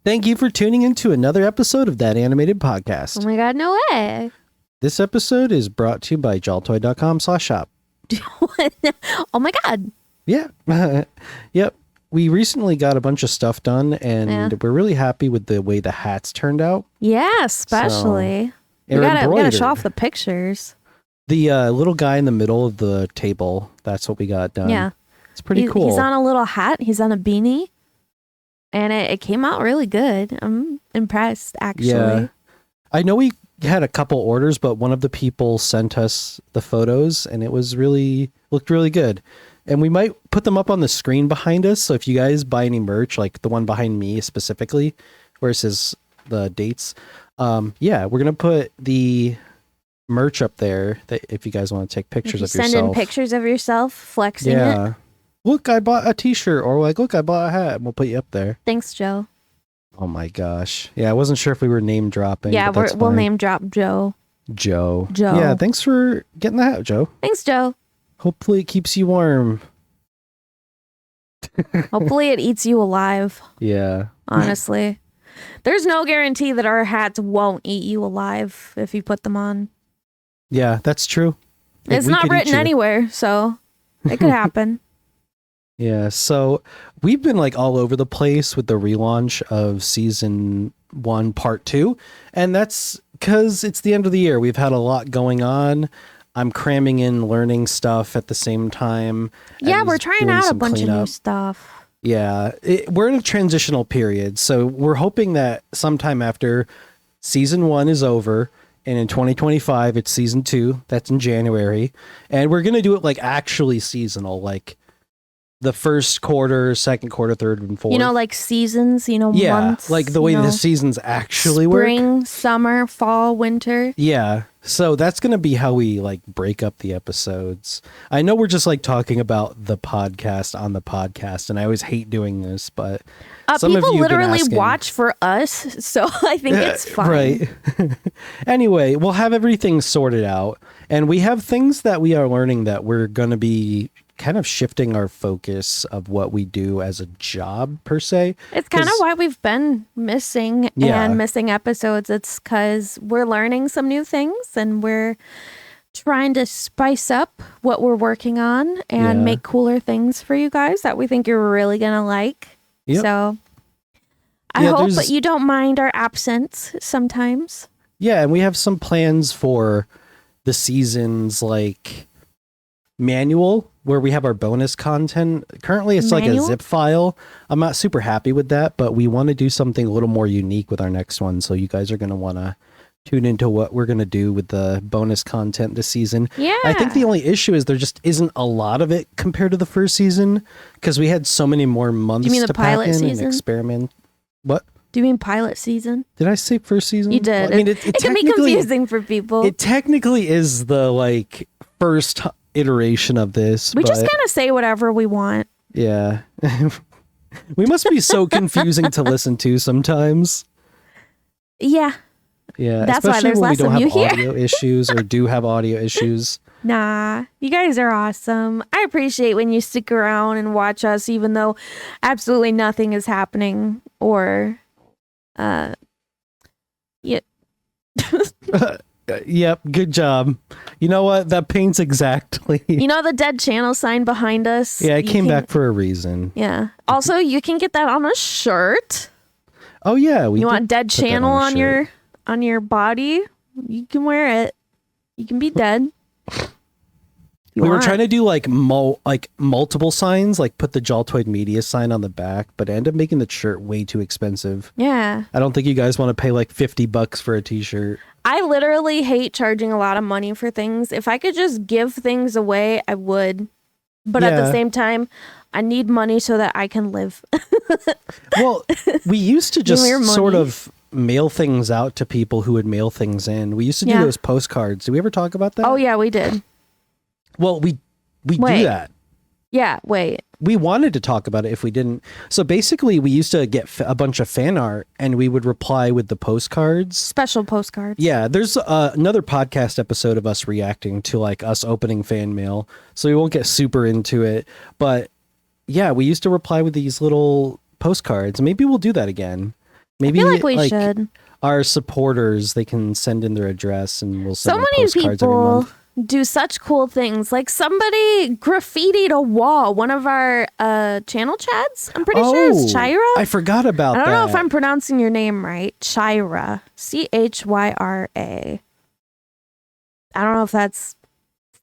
Thank you for tuning into another episode of That Animated Podcast. Oh my god, no way. This episode is brought to you by jaltoid.com/shop. Oh my god. Yeah. Yep. We recently got a bunch of stuff done, and we're really happy with the way the hats turned out. Yeah, especially. We gotta show off the pictures. The little guy in the middle of the table, that's what we got done. Yeah. It's pretty cool. He's on a little hat. He's on a beanie. And it came out really good. I'm impressed, actually. Yeah. I know we had a couple orders, but one of the people sent us the photos, and it was looked really good. And we might put them up on the screen behind us. So if you guys buy any merch, like the one behind me specifically, where it says the dates, we're going to put the merch up there that if you guys want to take pictures of yourself. Send in pictures of yourself, flexing it. Look, I bought a t-shirt, or like, look, I bought a hat, and we'll put you up there. Thanks, Joe. Oh my gosh. Yeah, I wasn't sure if we were name dropping. Yeah, we'll name drop Joe. Joe. Yeah, thanks for getting the hat, Joe. Thanks, Joe. Hopefully it keeps you warm. Hopefully it eats you alive. Yeah. Honestly. There's no guarantee that our hats won't eat you alive if you put them on. Yeah, that's true. It's not written anywhere, so it could happen. Yeah, so we've been like all over the place with the relaunch of season 1, part 2. And that's because it's the end of the year. We've had a lot going on. I'm cramming in learning stuff at the same time. Yeah, we're trying out a bunch of new stuff. Yeah, we're in a transitional period. So we're hoping that sometime after season 1 is over, and in 2025, it's season 2. That's in January. And we're going to do it like actually seasonal, like the first quarter, second quarter, third, and fourth. Like seasons, months. Like the way the seasons actually work. Spring, summer, fall, winter. Yeah. So that's going to be how we like break up the episodes. I know we're just like talking about the podcast on the podcast, and I always hate doing this, but some people of you literally watch for us, so I think it's fine. Right. Anyway, we'll have everything sorted out, and we have things that we are learning that we're going to be kind of shifting our focus of what we do as a job per se. It's kind of why we've been missing and missing episodes. It's because we're learning some new things and we're trying to spice up what we're working on and make cooler things for you guys that we think you're really going to like. Yep. So I hope that you don't mind our absence sometimes. Yeah, and we have some plans for the seasons like manual where we have our bonus content. Currently it's like a zip file. I'm not super happy with that, but we want to do something a little more unique with our next one. So you guys are going to want to tune into what we're going to do with the bonus content this season. Yeah. I think the only issue is there just isn't a lot of it compared to the first season because we had so many more months to pack in and experiment. What? Do you mean pilot season? Did I say first season? You did. Well, I mean, it can be confusing for people. It technically is the like first iteration of this. We just kind of say whatever we want. Yeah. We must be so confusing to listen to sometimes. Yeah. Yeah. That's why there's less of you here. Especially when we don't have audio issues or do have audio issues. Nah, you guys are awesome. I appreciate when you stick around and watch us even though absolutely nothing is happening or Yep, good job. You know what? That paints exactly. You know the dead channel sign behind us? Yeah, it came back for a reason. Yeah. Also, you can get that on a shirt. Oh yeah, you want dead channel on your body? You can wear it. You can be dead. We were trying to do like multiple signs, like put the Jaltoid Media sign on the back, but I ended up making the shirt way too expensive. Yeah. I don't think you guys want to pay like $50 for a t-shirt. I literally hate charging a lot of money for things. If I could just give things away, I would. But at the same time, I need money so that I can live. Well, we used to just sort of mail things out to people who would mail things in. We used to do those postcards. Did we ever talk about that? Oh, yeah, we did. Well, we do that. Yeah, wait. We wanted to talk about it if we didn't. So basically, we used to get a bunch of fan art and we would reply with the postcards. Special postcards. Yeah, there's another podcast episode of us reacting to like us opening fan mail. So we won't get super into it. But yeah, we used to reply with these little postcards. Maybe we'll do that again. Maybe I feel like we should. Our supporters, they can send in their address and we'll send So them many postcards every people month. do such cool things. Like somebody graffitied a wall. One of our channel chads. I'm pretty sure it's Chyra. I forgot about that. I don't know if I'm pronouncing your name right. Chyra. Chyra. I don't know if that's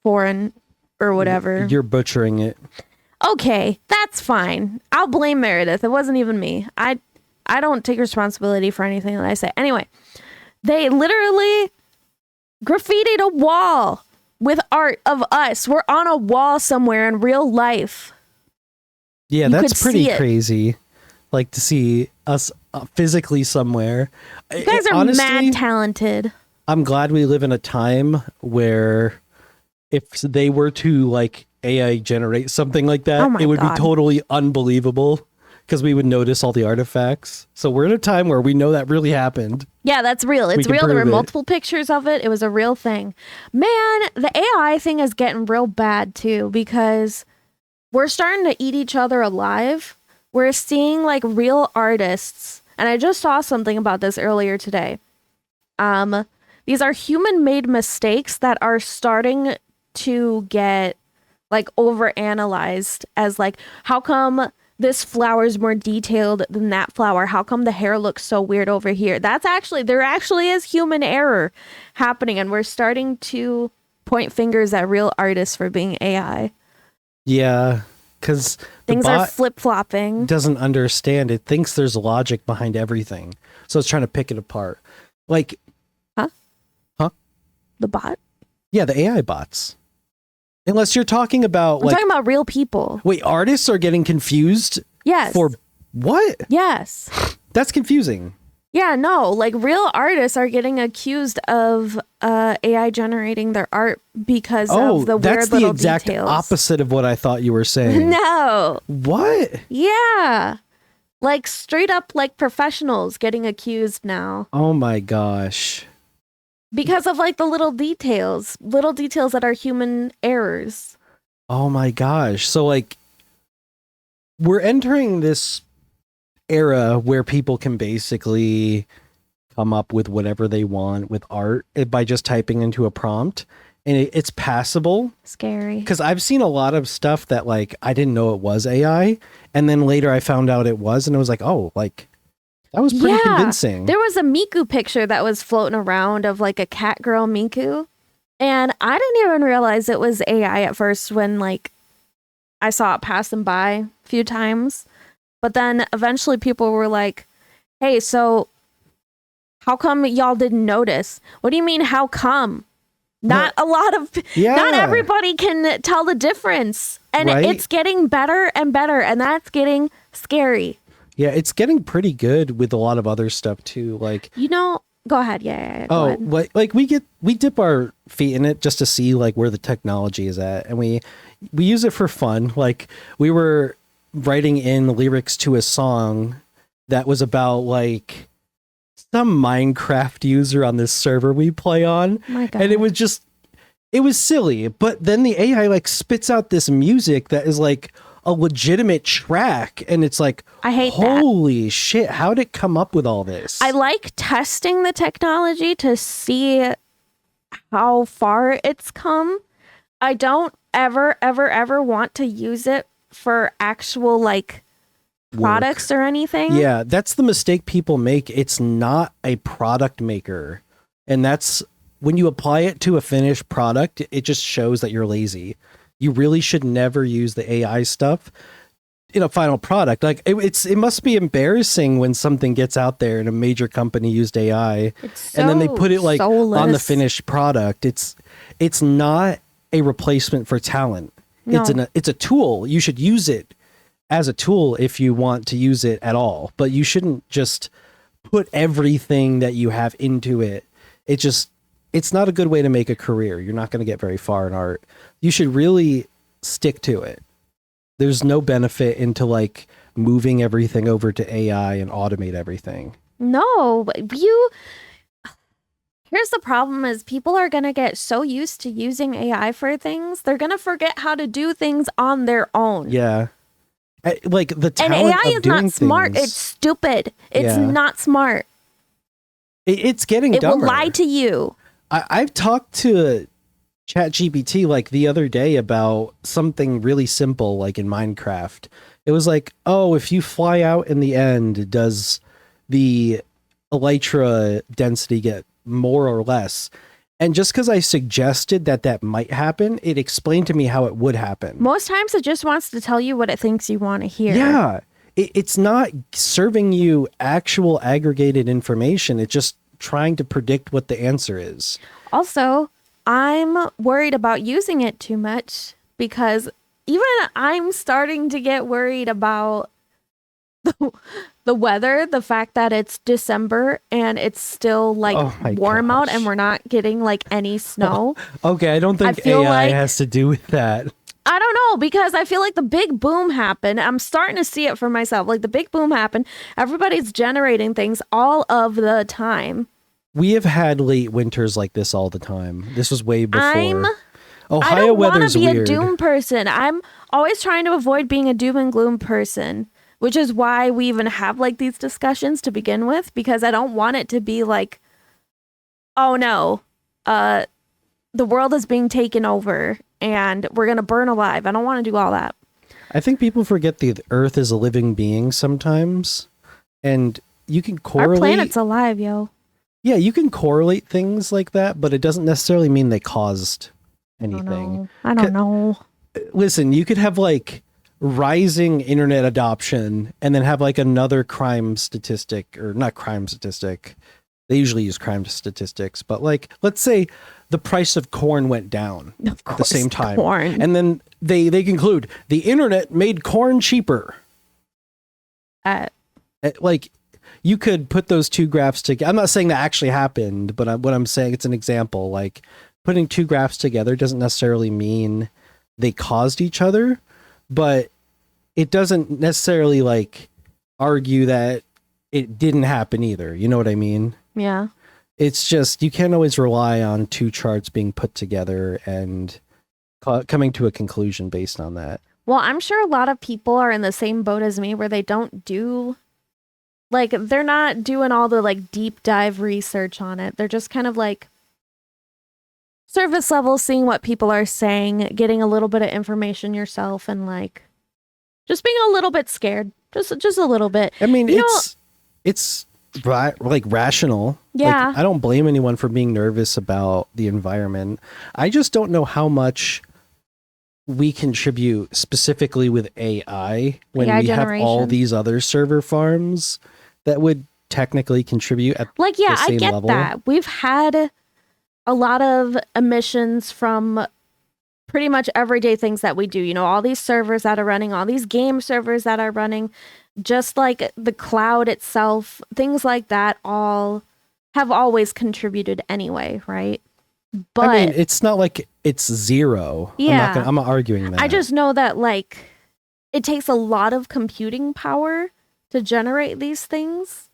foreign or whatever. You're butchering it. Okay, that's fine. I'll blame Meredith. It wasn't even me. I don't take responsibility for anything that I say. Anyway, they literally graffitied a wall with art of us. We're on a wall somewhere in real life. Yeah, that's pretty crazy. Like to see us physically somewhere. You guys are honestly, mad talented. I'm glad we live in a time where if they were to like AI generate something like that, it would be totally unbelievable. Because we would notice all the artifacts. So we're in a time where we know that really happened. Yeah, that's real. It's real. There were multiple pictures of it. It was a real thing. Man, the AI thing is getting real bad too because we're starting to eat each other alive. We're seeing like real artists. And I just saw something about this earlier today. These are human-made mistakes that are starting to get like overanalyzed as like, how come this flower is more detailed than that flower? How come the hair looks so weird over here? There actually is human error happening, and we're starting to point fingers at real artists for being AI. Yeah, because things are flip-flopping. Doesn't understand. It thinks there's logic behind everything, so it's trying to pick it apart. Like, huh? The bot? Yeah, the AI bots. Unless you're talking about I'm talking about real people. Wait, artists are getting confused? Yes. For what? Yes. That's confusing. Yeah, no, like real artists are getting accused of AI generating their art because of the weird little details. That's the exact opposite of what I thought you were saying. No. What? Yeah. Like straight up like professionals getting accused now. Oh my gosh. Because of like the little details that are human errors. Oh my gosh. So like we're entering this era where people can basically come up with whatever they want with art by just typing into a prompt, and it's passable. Scary. Because I've seen a lot of stuff that like I didn't know it was AI, and then later I found out it was, and it was like, oh, like that was pretty convincing. There was a Miku picture that was floating around of like a cat girl Miku. And I didn't even realize it was AI at first when like I saw it passing by a few times. But then eventually people were like, hey, so how come y'all didn't notice? What do you mean, how come? Not everybody can tell the difference. And it's getting better and better. And that's getting scary. Yeah, it's getting pretty good with a lot of other stuff too. Like, go ahead. Yeah. Go ahead. Like we dip our feet in it just to see like where the technology is at, and we use it for fun. Like we were writing in lyrics to a song that was about like some Minecraft user on this server we play on, and it was silly. But then the AI like spits out this music that is like a legitimate track, and it's like, I hate holy shit, how did it come up with all this? I like testing the technology to see how far it's come. I don't ever want to use it for actual like products or anything. Yeah, that's the mistake people make. It's not a product maker, and that's when you apply it to a finished product, it just shows that you're lazy. You really should never use the AI stuff in a final product. Like it must be embarrassing when something gets out there and a major company used AI and then they put it like on the finished product. It's not a replacement for talent. No. It's a tool. You should use it as a tool if you want to use it at all, but you shouldn't just put everything that you have into it. It's not a good way to make a career. You're not going to get very far in art. You should really stick to it. There's no benefit into like moving everything over to AI and automate everything. No, here's the problem is people are going to get so used to using AI for things. They're going to forget how to do things on their own. Yeah. Like the And talent AI of is doing not smart. things. It's stupid. It's Yeah. not smart. It's getting It dumber. will lie to you. I've talked to ChatGPT like the other day about something really simple, like in Minecraft. It was like, oh, if you fly out in the end, does the elytra density get more or less? And just because I suggested that that might happen, it explained to me how it would happen. Most times it just wants to tell you what it thinks you want to hear. Yeah. It's not serving you actual aggregated information. It's just trying to predict what the answer is. Also, I'm worried about using it too much because even I'm starting to get worried about the weather, the fact that it's December and it's still like warm out and we're not getting like any snow. Okay, I don't think AI has to do with that. I don't know, because I feel like the big boom happened. I'm starting to see it for myself. Like the big boom happened. Everybody's generating things all of the time. We have had late winters like this all the time. This was way before. I don't want to be a doom person. I'm always trying to avoid being a doom and gloom person, which is why we even have like these discussions to begin with, because I don't want it to be like, oh no, the world is being taken over and we're going to burn alive. I don't want to do all that. I think people forget the Earth is a living being sometimes, and you can correlate. Our planet's alive, yo. Yeah, you can correlate things like that, but it doesn't necessarily mean they caused anything. I don't know. Listen, you could have like rising internet adoption and then have like another crime statistic, or not crime statistic. They usually use crime statistics, but like, let's say the price of corn went down at the same time. Corn. And then they conclude the internet made corn cheaper. Like, you could put those two graphs together. I'm not saying that actually happened, but what I'm saying, it's an example. Like, putting two graphs together doesn't necessarily mean they caused each other, but it doesn't necessarily like argue that it didn't happen either. You know what I mean? Yeah. It's just, you can't always rely on two charts being put together and coming to a conclusion based on that. Well, I'm sure a lot of people are in the same boat as me where they don't do, like, they're not doing all the like deep dive research on it. They're just kind of like surface level, seeing what people are saying, getting a little bit of information yourself, and like just being a little bit scared. Just a little bit. I mean, it's like rational. Yeah. Like, I don't blame anyone for being nervous about the environment. I just don't know how much we contribute specifically with AI when we have all these other server farms that would technically contribute at like, yeah, the same I get level. that. We've had a lot of emissions from pretty much everyday things that we do. You know, all these servers that are running, all these game servers that are running, just like the cloud itself, things like that all have always contributed anyway, right? But I mean, it's not like it's zero. Yeah. I'm not arguing that. I just know that like it takes a lot of computing power to generate these things.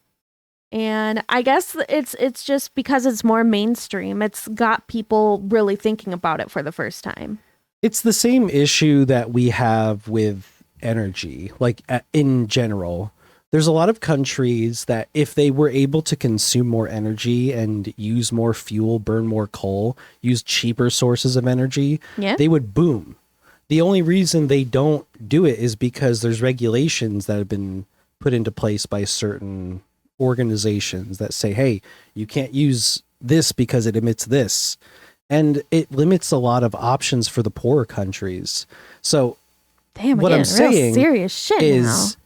And I guess it's just because it's more mainstream. It's got people really thinking about it for the first time. It's the same issue that we have with energy, like in general. There's a lot of countries that if they were able to consume more energy and use more fuel, burn more coal, use cheaper sources of energy, they would boom. The only reason they don't do it is because there's regulations that have been put into place by certain organizations that say, hey, you can't use this because it emits this. And it limits a lot of options for the poorer countries. So what I'm saying serious shit is now.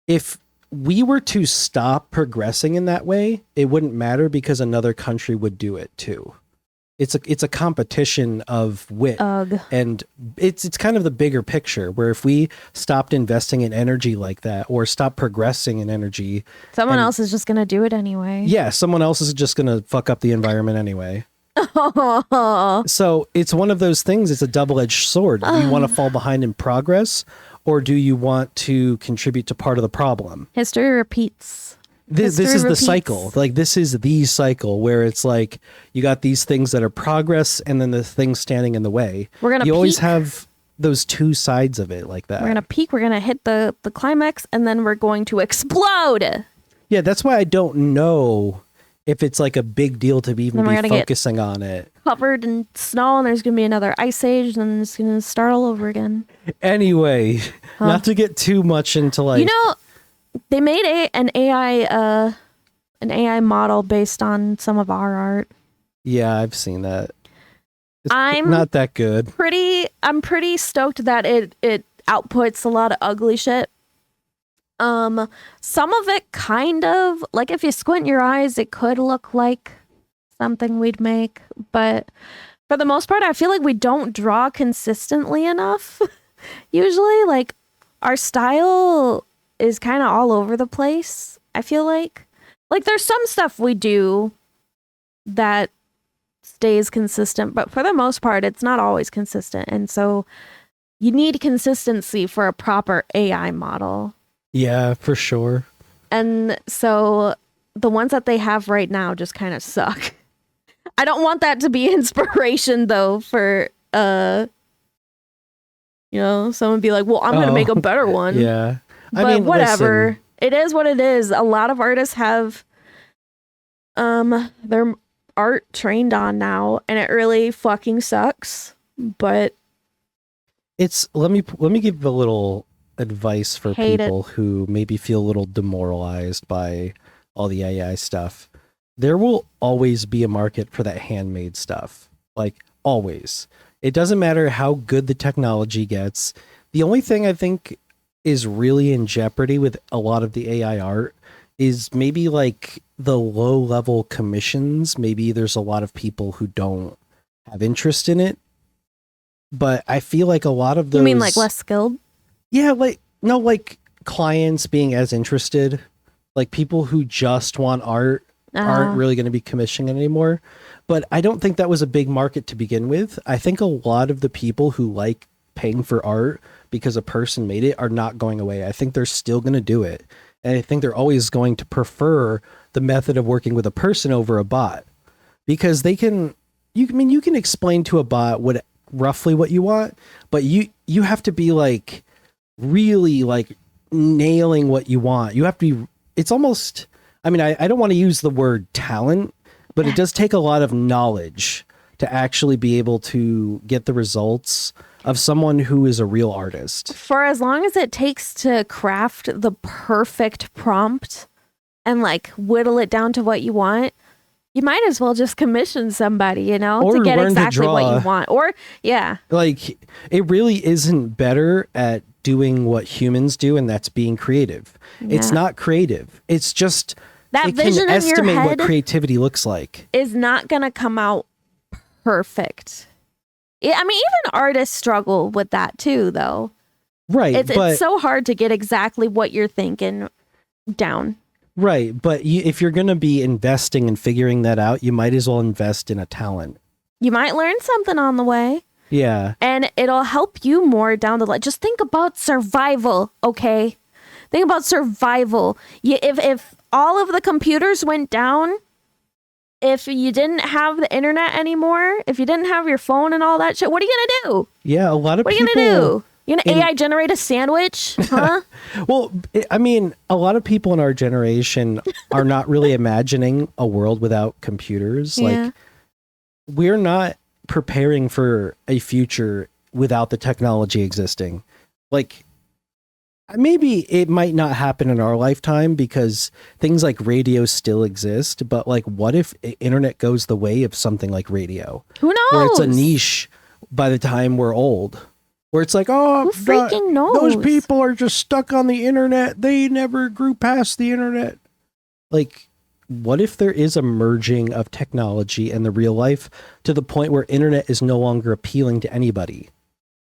If we were to stop progressing in that way, it wouldn't matter because another country would do it too. It's a competition of wit. And it's kind of the bigger picture where if we stopped investing in energy like that or stopped progressing in energy, someone else is just going to do it anyway. Yeah, someone else is just going to fuck up the environment anyway. So it's one of those things. It's a double-edged sword. Do you want to fall behind in progress, or do you want to contribute to part of the problem? History repeats. This is the cycle. Like, this is the cycle where it's like you got these things that are progress and then the things standing in the way. We're gonna always have those two sides of it like that. We're going to peak, we're going to hit the climax, and then we're going to explode. Yeah, that's why I don't know if it's like a big deal to be focusing on it. Covered in snow, and there's going to be another ice age, and then it's going to start all over again. Anyway, not to get too much into like... You know, they made an AI model based on some of our art. Yeah, I've seen that. I'm not that good. I'm pretty stoked that it outputs a lot of ugly shit. Some of it kind of, like, if you squint your eyes, it could look like something we'd make, but for the most part, I feel like we don't draw consistently enough. Usually, like, our style is kind of all over the place. I feel like there's some stuff we do that stays consistent, but for the most part, it's not always consistent. And so you need consistency for a proper AI model. Yeah, for sure. And so the ones that they have right now just kind of suck. I don't want that to be inspiration though for someone be like, well, I'm going to make a better one. Yeah. But whatever. Listen. It is what it is. A lot of artists have their art trained on now, and it really fucking sucks. But it's let me give a little advice for people who maybe feel a little demoralized by all the AI stuff. There will always be a market for that handmade stuff. Like, always. It doesn't matter how good the technology gets. The only thing I think is really in jeopardy with a lot of the AI art is maybe like the low level commissions. Maybe there's a lot of people who don't have interest in it. But I feel like a lot of those... You mean like less skilled? Yeah, like clients being as interested. Like people who just want art aren't really going to be commissioning it anymore. But I don't think that was a big market to begin with. I think a lot of the people who like paying for art because a person made it are not going away. I think they're still going to do it. And I think they're always going to prefer the method of working with a person over a bot, because you can explain to a bot roughly what you want, but you have to be like really like nailing what you want. You have to be, it's almost, I don't want to use the word talent, but it does take a lot of knowledge to actually be able to get the results of someone who is a real artist. For as long as it takes to craft the perfect prompt and like whittle it down to what you want, you might as well just commission somebody, to get exactly what you want. Or, yeah. Like, it really isn't better at doing what humans do, and that's being creative. Yeah. It's not creative. It's just... That vision in your head... estimate what creativity looks like. ...is not going to come out perfect. Even artists struggle with that too, though. Right, it's so hard to get exactly what you're thinking down. Right, but if you're going to be investing and figuring that out, you might as well invest in a talent. You might learn something on the way. Yeah. And it'll help you more down the line. Just think about survival, okay? Think about survival. If all of the computers went down, if you didn't have the internet anymore, if you didn't have your phone and all that shit, what are you going to do? Yeah, a lot of people... What are you going to do? You gonna AI generate a sandwich? Huh? Well, a lot of people in our generation are not really imagining a world without computers. Yeah. Like, we're not preparing for a future without the technology existing. Like, maybe it might not happen in our lifetime because things like radio still exist, but like, what if internet goes the way of something like radio? Who knows? Where it's a niche by the time we're old. Where it's like, who freaking knows? Those people are just stuck on the internet. They never grew past the internet. Like, what if there is a merging of technology and the real life to the point where internet is no longer appealing to anybody?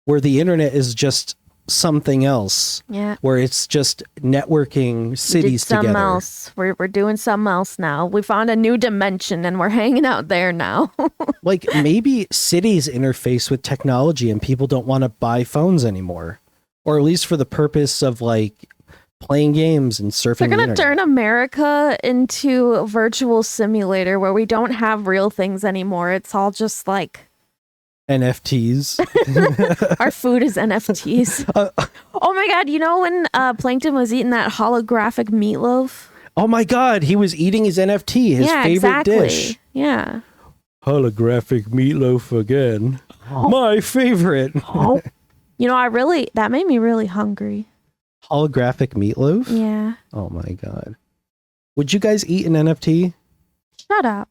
Where the internet is just something else. Yeah. Where it's just networking cities together. Something else. We're doing something else now. We found a new dimension and we're hanging out there now. Like, maybe cities interface with technology and people don't want to buy phones anymore. Or at least for the purpose of like playing games and surfing. They're going to turn America into a virtual simulator where we don't have real things anymore. It's all just like NFTs. Our food is NFTs. Oh my God. You know when Plankton was eating that holographic meatloaf? Oh my God. He was eating his NFT, his favorite dish. Yeah. Holographic meatloaf again. My favorite. You know, that made me really hungry. Holographic meatloaf? Yeah. Oh my God. Would you guys eat an NFT? Shut up.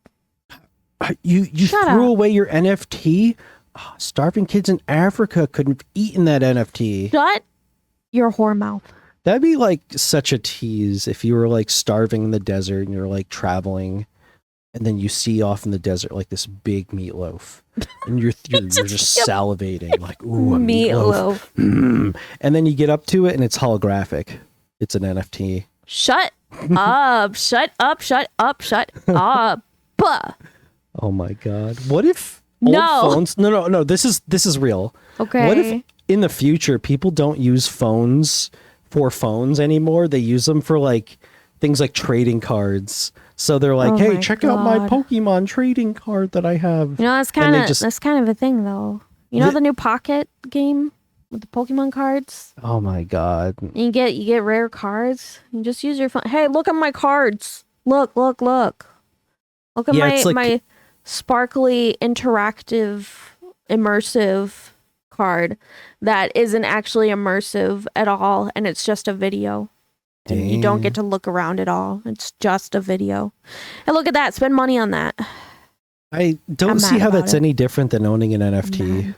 You threw away your NFT? Oh, starving kids in Africa couldn't have eaten that NFT. Shut your whore mouth. That'd be like such a tease if you were like starving in the desert and you're like traveling and then you see off in the desert like this big meatloaf and you're just salivating like, ooh, a meatloaf. And then you get up to it and it's holographic. It's an NFT. Shut up. Shut up. Shut up. Shut up. Oh my God. What if old phones? No. This is real. Okay. What if in the future people don't use phones for phones anymore? They use them for like things like trading cards. So they're like, hey, check out my Pokemon trading card that I have. You know, that's kind of a thing though. You know the new Pocket game with the Pokemon cards? Oh my God. And you get rare cards. You just use your phone. Hey, look at my cards. Look. Look at my sparkly, interactive, immersive card that isn't actually immersive at all, and it's just a video. Dang. And you don't get to look around at all. It's just a video. And look at that. Spend money on that. I don't see how that's any different than owning an NFT.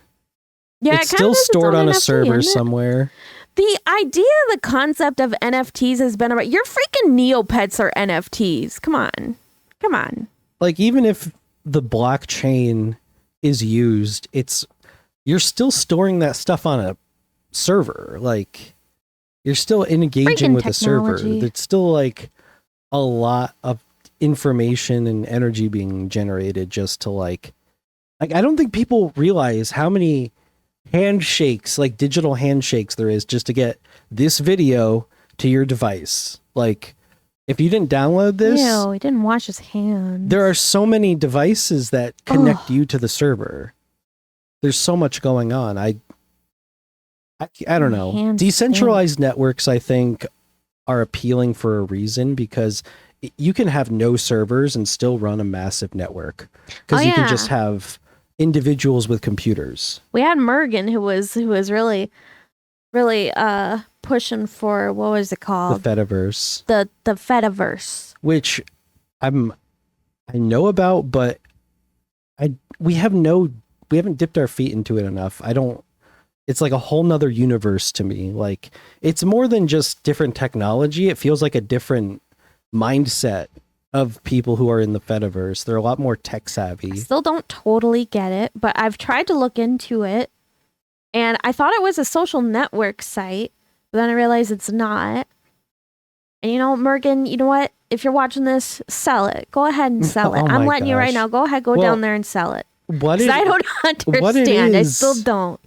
Yeah, it's still stored on a server somewhere. The idea, the concept of NFTs has been about your freaking Neopets are NFTs. Come on. Like, even if the blockchain is used, you're still storing that stuff on a server. Like, you're still engaging with a server. It's still like a lot of information and energy being generated just to like I don't think people realize how many handshakes, like digital handshakes there is just to get this video to your device. Like, if you didn't download this, he didn't wash his hands. There are so many devices that connect you to the server. There's so much going on. I don't know. Decentralized networks, I think, are appealing for a reason because you can have no servers and still run a massive network because you can just have individuals with computers. We had Mergen who was really pushing for, what was it called? The Fediverse. The Fediverse. Which I know about, but we haven't dipped our feet into it enough. It's like a whole nother universe to me. Like, it's more than just different technology. It feels like a different mindset of people who are in the Fediverse. They're a lot more tech savvy. I still don't totally get it, but I've tried to look into it. And I thought it was a social network site, but then I realized it's not. And you know, Mergen, you know what? If you're watching this, sell it. Go ahead and sell it. I'm letting you right now. Go ahead, go down there and sell it. Because I don't understand. I still don't.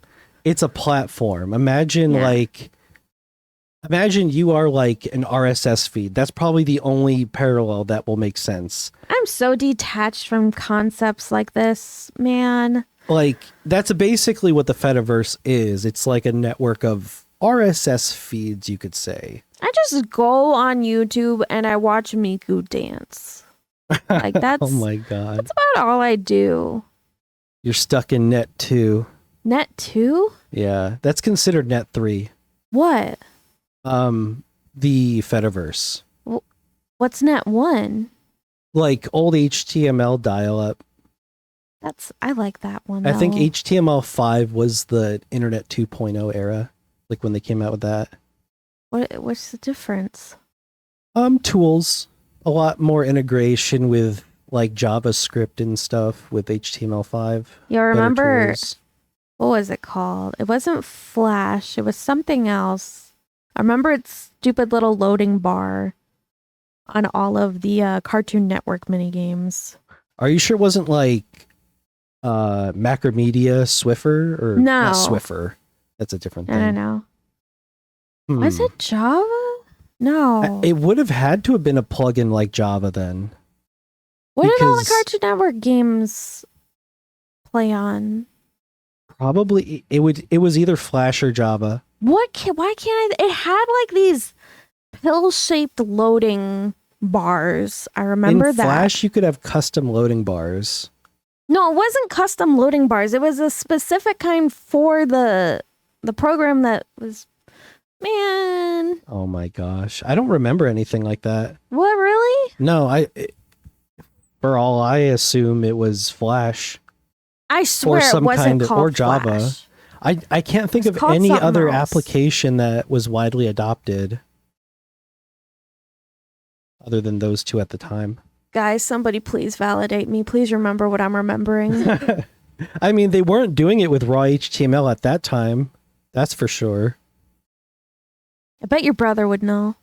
It's a platform. Imagine you are like an RSS feed. That's probably the only parallel that will make sense. I'm so detached from concepts like this, man. Like, that's basically what the Fediverse is. It's like a network of RSS feeds, you could say. I just go on YouTube and I watch Miku dance. Like, that's oh my God. That's about all I do. You're stuck in Net 2. Net 2? Yeah, that's considered Net 3. What? The Fediverse. What's Net 1? Like old HTML dial-up. I like that one, though. I think HTML5 was the Internet 2.0 era, like when they came out with that. What's the difference? Tools. A lot more integration with like JavaScript and stuff with HTML5. You remember, what was it called? It wasn't Flash. It was something else. I remember its stupid little loading bar on all of the Cartoon Network minigames. Are you sure it wasn't like Macromedia Swiffer? Or no. Not Swiffer. That's a different thing. I don't know. Was it Java? No. It would have had to have been a plugin like Java then. What did all the Cartoon Network games play on? Probably it was either Flash or Java. Why can't I? It had like these pill-shaped loading bars. I remember In that. Flash, you could have custom loading bars. No, it wasn't custom loading bars. It was a specific kind for the program that was. Man. Oh my gosh. I don't remember anything like that. What, really? No, for all I assume it was Flash. I swear it wasn't called or Java. Flash. I can't think of any other application that was widely adopted other than those two at the time. Guys, somebody please validate me. Please remember what I'm remembering. I mean, they weren't doing it with raw HTML at that time. That's for sure. I bet your brother would know.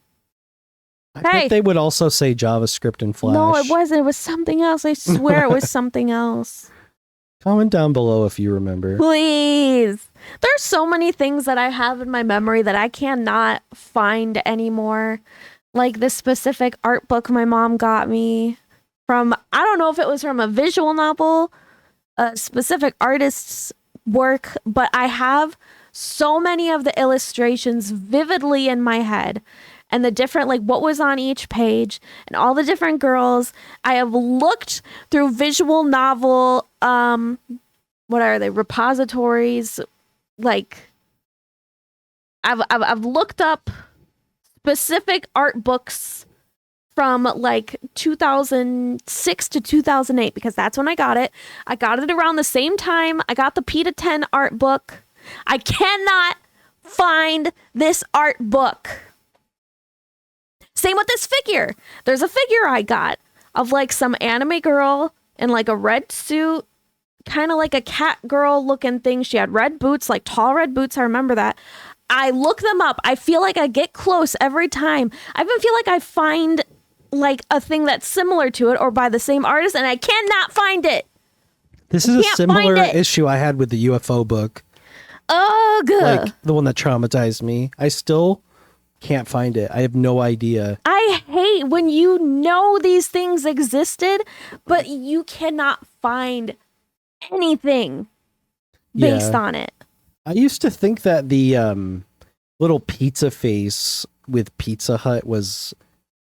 I bet they would also say JavaScript and Flash. No, it wasn't. It was something else. I swear it was something else. Comment down below if you remember. Please. There's so many things that I have in my memory that I cannot find anymore. Like the specific art book my mom got me from, I don't know if it was from a visual novel, a specific artist's work, but I have so many of the illustrations vividly in my head. And the different, like what was on each page and all the different girls. I have looked through visual novel, what are they, repositories? Like I've looked up specific art books from like 2006 to 2008 because that's when I got it. I got it around the same time I got the P to 10 art book. I cannot find this art book. Same with this figure. There's a figure I got of like some anime girl in like a red suit, kind of like a cat girl looking thing. She had red boots, like tall red boots. I remember that. I look them up. I feel like I get close every time. I even feel like I find like a thing that's similar to it or by the same artist, and I cannot find it. This is a similar issue I had with the UFO book. Oh, good. Like the one that traumatized me. I still can't find it. I have no idea. I hate when you know these things existed, but you cannot find anything based on it. I used to think that the little pizza face with Pizza Hut was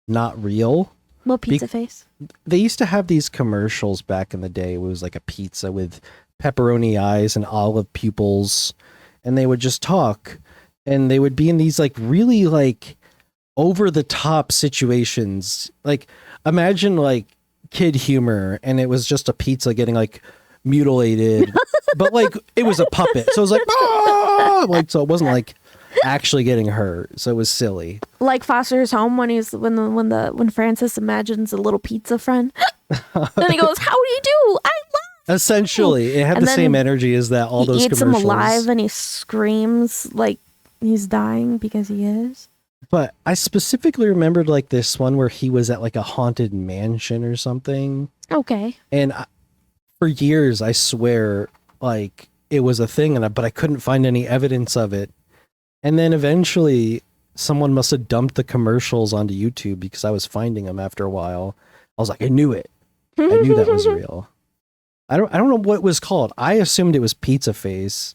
not real. What pizza face? They used to have these commercials back in the day. It was like a pizza with pepperoni eyes and olive pupils, and they would just talk. And they would be in these like really like over the top situations. Like imagine like kid humor and it was just a pizza getting like mutilated, but like it was a puppet. So it was like, ah! Like, so it wasn't like actually getting hurt. So it was silly. Like Foster's Home when Francis imagines a little pizza friend. Then he goes, "How do you do? I love." Essentially, it had the same energy as that. All those eats commercials. Him alive and he screams like he's dying because he is. But I specifically remembered like this one where he was at like a haunted mansion or something. Okay. And for years, I swear, like it was a thing, but I couldn't find any evidence of it. And then eventually, someone must have dumped the commercials onto YouTube because I was finding them after a while. I was like, I knew it. I knew that was real. I don't know what it was called. I assumed it was Pizza Face.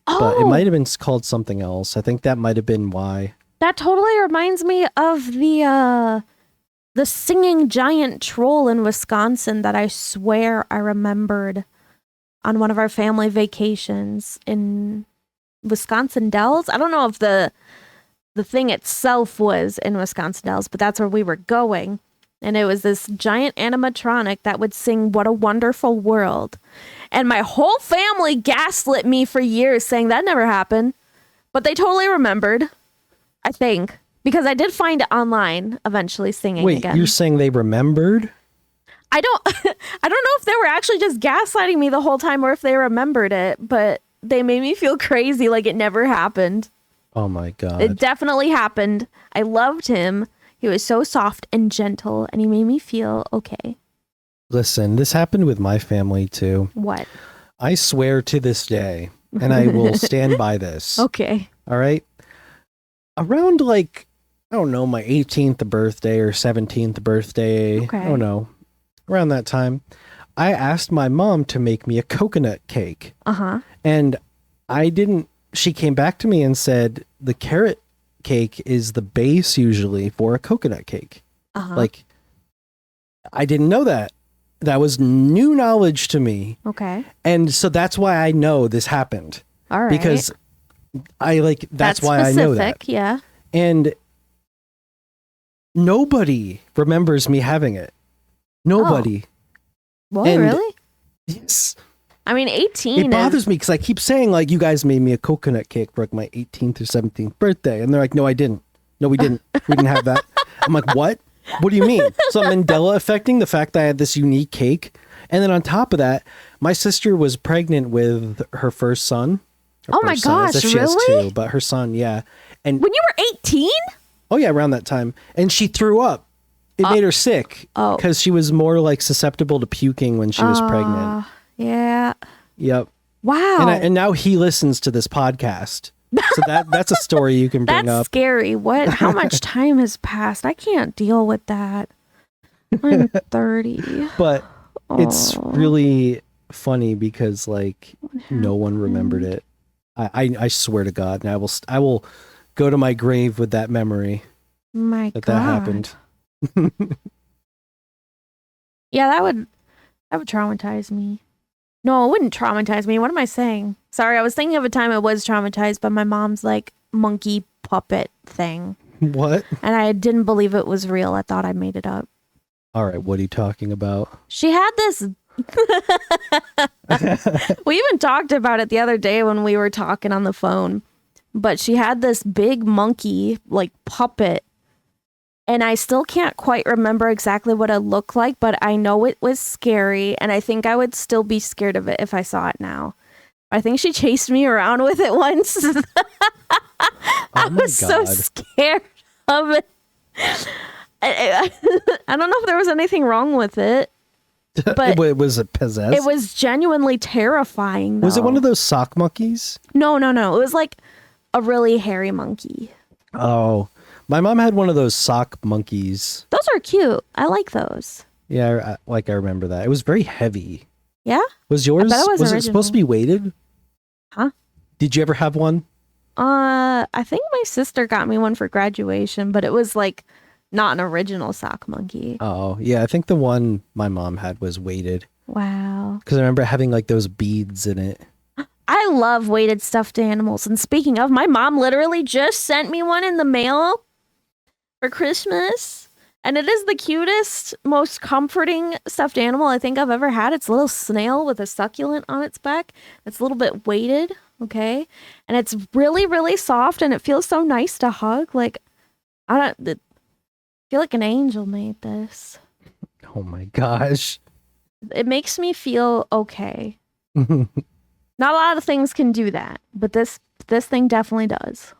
But it might have been called something else. I think that might have been why. That totally reminds me of the singing giant troll in Wisconsin that I swear I remembered on one of our family vacations in Wisconsin Dells. I don't know if the thing itself was in Wisconsin Dells, but that's where we were going. And it was this giant animatronic that would sing "What a Wonderful World." And my whole family gaslit me for years saying that never happened. But they totally remembered, I think. Because I did find it online eventually singing again. Wait, you're saying they remembered? I don't know if they were actually just gaslighting me the whole time or if they remembered it. But they made me feel crazy like it never happened. Oh my God. It definitely happened. I loved him. He was so soft and gentle, and he made me feel okay. Listen, this happened with my family too. What? I swear to this day, and I will stand by this. Okay. All right? Around like, I don't know, my 18th birthday or 17th birthday. Okay. I don't know. Around that time, I asked my mom to make me a coconut cake. Uh-huh. And She came back to me and said the carrot cake is the base usually for a coconut cake. Like, I didn't know that. That was new knowledge to me. Okay. And so that's why I know this happened. All right. Because that's why specific, I know that. Yeah. And nobody remembers me having it. Nobody. Well, really? Yes. I mean, 18. It bothers me because I keep saying, like, you guys made me a coconut cake for like my 18th or 17th birthday. And they're like, no, I didn't. No, we didn't. We didn't have that. I'm like, what? What do you mean? So I'm Mandela affecting the fact that I had this unique cake. And then on top of that, my sister was pregnant with her first son. Oh my gosh, she really? Has two, but her son, yeah. And when you were 18? Oh yeah, around that time. And she threw up. It made her sick because she was more like susceptible to puking when she was pregnant. Yeah. Yep. Wow. And now he listens to this podcast. So that's a story you can bring up. That's scary. How much time has passed? I can't deal with that. I'm 30. But it's really funny because like no one remembered it. I swear to God, and I will go to my grave with that memory. My God. That happened. Yeah, that would traumatize me. No, it wouldn't traumatize me. What am I saying? Sorry, I was thinking of a time I was traumatized by my mom's like monkey puppet thing. What? And I didn't believe it was real. I thought I made it up. All right, what are you talking about? She had this. We even talked about it the other day when we were talking on the phone. But she had this big monkey like puppet. And I still can't quite remember exactly what it looked like, but I know it was scary, and I think I would still be scared of it if I saw it now. I think she chased me around with it once. I was so scared of it. I don't know if there was anything wrong with it, but was it possessed? It was genuinely terrifying, though. Was it one of those sock monkeys? No. It was like a really hairy monkey. Oh. My mom had one of those sock monkeys. Those are cute. I like those. Yeah, I remember that. It was very heavy. Yeah? Was yours? Was it supposed to be weighted? Huh? Did you ever have one? I think my sister got me one for graduation, but it was like not an original sock monkey. Oh, yeah. I think the one my mom had was weighted. Wow. Because I remember having like those beads in it. I love weighted stuffed animals. And speaking of, my mom literally just sent me one in the mail for Christmas, and it is the cutest, most comforting stuffed animal I think I've ever had. It's a little snail with a succulent on its back. It's a little bit weighted, okay, and it's really, really soft, and it feels so nice to hug. Like I feel like an angel made this. Oh my gosh! It makes me feel okay. Not a lot of things can do that, but this thing definitely does.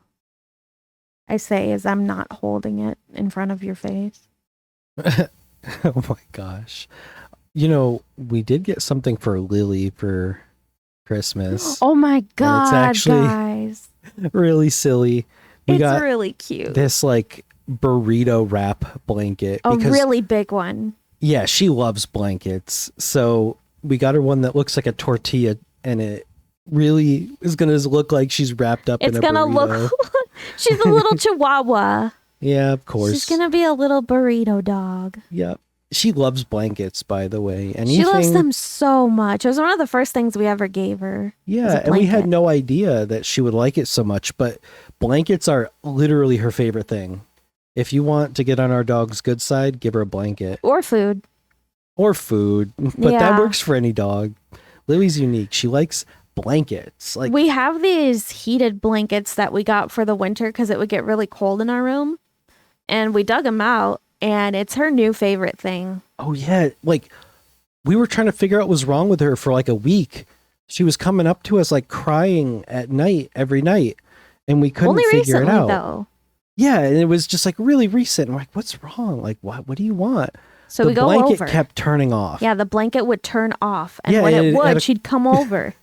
I say as I'm not holding it in front of your face. Oh my gosh. You know, we did get something for Lily for Christmas. Oh my God, it's actually guys. Really silly. It's really cute. This like burrito wrap blanket. A really big one. Yeah, she loves blankets. So we got her one that looks like a tortilla, and it really is going to look like she's wrapped up in a burrito. It's going to look she's a little chihuahua. Yeah, of course. She's going to be a little burrito dog. Yep. She loves blankets, by the way. She loves them so much. It was one of the first things we ever gave her. Yeah, and we had no idea that she would like it so much, but blankets are literally her favorite thing. If you want to get on our dog's good side, give her a blanket. Or food. But that works for any dog. Lily's unique. She likes blankets. Like, we have these heated blankets that we got for the winter because it would get really cold in our room, and we dug them out, and it's her new favorite thing. Oh yeah, like we were trying to figure out what was wrong with her for like a week. She was coming up to us like crying at night every night, and we couldn't figure it out. Though. Yeah, and it was just like really recent. I'm like, what's wrong? Like, what do you want? So we go over. The blanket kept turning off. Yeah, the blanket would turn off, and when it would, she'd come over.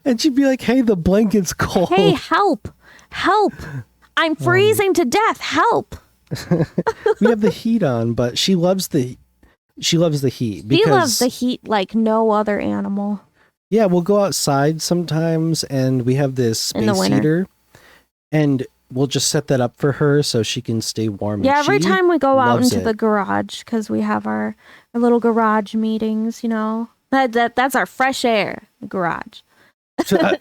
And she'd be like, hey, the blanket's cold. Hey, help. I'm freezing to death. Help. We have the heat on, but she loves the heat. She loves the heat like no other animal. Yeah, we'll go outside sometimes, and we have this space heater, and we'll just set that up for her so she can stay warm. Yeah, every time we go out into the garage, because we have our little garage meetings, you know, that's our fresh air garage.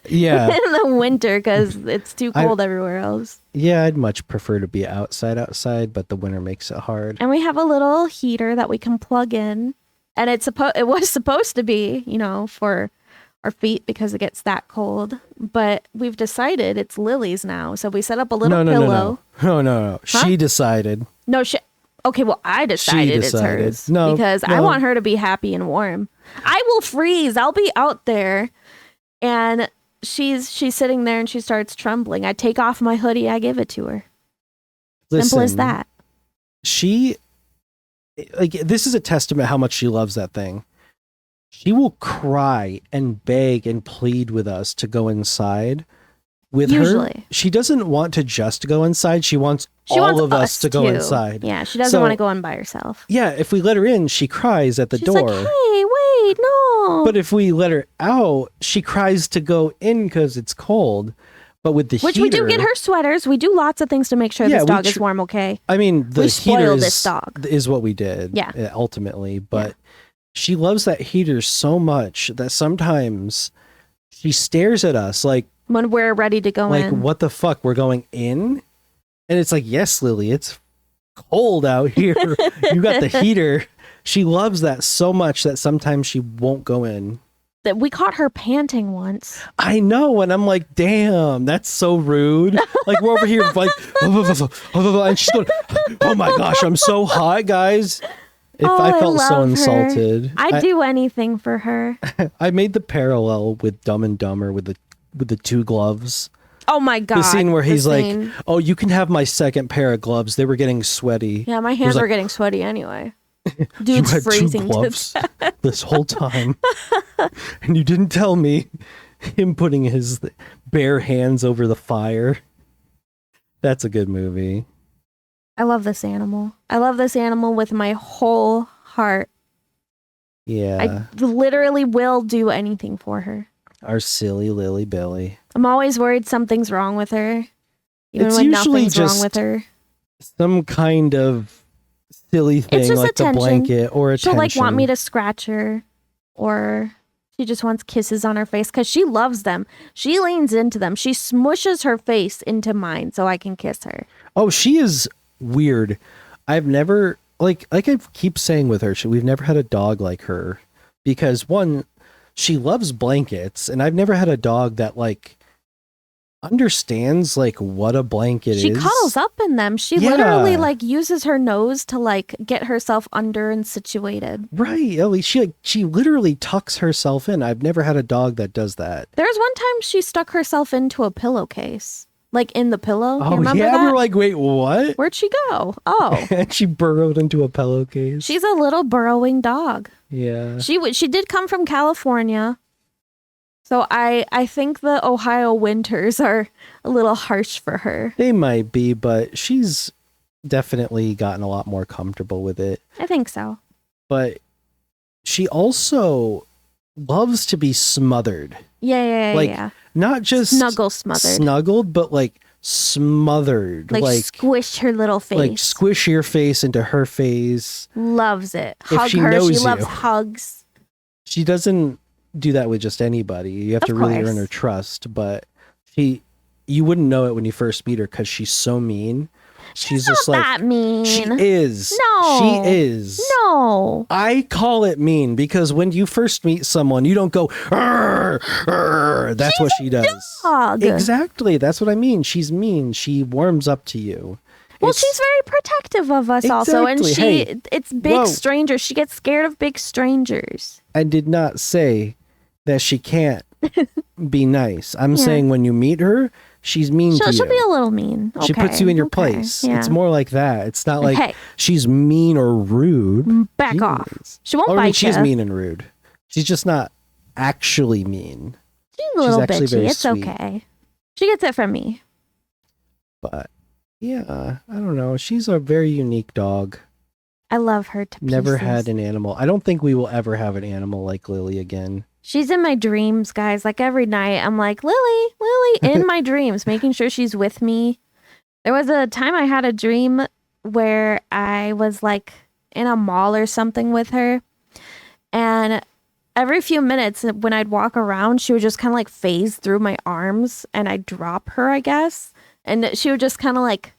Yeah. In the winter, because it's too cold everywhere else. Yeah, I'd much prefer to be outside, but the winter makes it hard. And we have a little heater that we can plug in, and it was supposed to be, you know, for our feet because it gets that cold. But we've decided it's Lily's now, so we set up a little pillow. No. Huh? She decided. No, okay, well, I decided it's hers. No, because I want her to be happy and warm. I will freeze. I'll be out there. And she's sitting there and she starts trembling. I take off my hoodie. I give it to her. Simple as that. This is a testament how much she loves that thing. She will cry and beg and plead with us to go inside. With her, she doesn't want to just go inside. She wants all of us to go inside. Yeah, she doesn't want to go in by herself. Yeah, if we let her in, she cries at the door. She's like, hey, wait, no. But if we let her out, she cries to go in because it's cold. But with the heater... Which we do get her sweaters. We do lots of things to make sure this dog is warm, okay? I mean, the heater this dog. Is what we did, ultimately. But she loves that heater so much that sometimes she stares at us like... When we're ready to go in. Like, what the fuck? We're going in? And it's like, yes, Lily, it's cold out here. You got the heater. She loves that so much that sometimes she won't go in. That we caught her panting once. I know. And I'm like, damn, that's so rude. Like, we're over here like, and she's going, oh my gosh, I'm so hot, guys. I felt so insulted. I'd do anything for her. I made the parallel with Dumb and Dumber with the two gloves. Oh my God. The scene where he's like, oh, you can have my second pair of gloves. They were getting sweaty. Yeah, my hands were getting sweaty anyway. Dude's you had freezing 2 gloves this whole time. And you didn't tell me. Him putting his bare hands over the fire. That's a good movie. I love this animal. I love this animal with my whole heart. Yeah. I literally will do anything for her. Our silly Lily Billy. I'm always worried something's wrong with her. Even it's when usually nothing's just wrong with her. Some kind of silly thing like attention. The blanket or attention. She'll like want me to scratch her, or she just wants kisses on her face because she loves them. She leans into them. She smushes her face into mine so I can kiss her. Oh, she is weird. I've never like I keep saying with her, we've never had a dog like her because one, she loves blankets, and I've never had a dog that like understands like what a blanket is. She cuddles up in them. She literally like uses her nose to like get herself under and situated. Right. At least she literally tucks herself in. I've never had a dog that does that. There was one time she stuck herself into a pillowcase. Like in the pillow. Oh, you remember that? We were like, wait, what? Where'd she go? Oh. And she burrowed into a pillowcase. She's a little burrowing dog. Yeah. She did come from California. So I think the Ohio winters are a little harsh for her. They might be, but she's definitely gotten a lot more comfortable with it. I think so. But she also loves to be smothered. Yeah. Not just snuggled, but like smothered. Like squish her little face. Like squish your face into her face. Loves it. Hug her. She loves hugs. She doesn't do that with just anybody. You have to really earn her trust, but you wouldn't know it when you first meet her because she's so mean. She's just not that mean. She is. No. She is. No. I call it mean because when you first meet someone, you don't go, "Arr, arr." That's what she does. Dog. Exactly. That's what I mean. She's mean. She warms up to you. Well, she's very protective of us also. And it's big strangers. She gets scared of big strangers. I did not say that she can't be nice. I'm saying when you meet her, she's mean to you. She'll be a little mean. Okay. She puts you in your place. Yeah. It's more like that. It's not like she's mean or rude. Back off. She won't bite you. She's mean and rude. She's just not actually mean. She's a little bitchy. It's sweet. Okay. She gets it from me. But yeah, I don't know. She's a very unique dog. I love her to pieces. Never had an animal. I don't think we will ever have an animal like Lily again. She's in my dreams, guys. Like every night, I'm like, Lily, in my dreams, making sure she's with me. There was a time I had a dream where I was like in a mall or something with her. And every few minutes when I'd walk around, she would just kind of like phase through my arms and I'd drop her, I guess. And she would just kind of like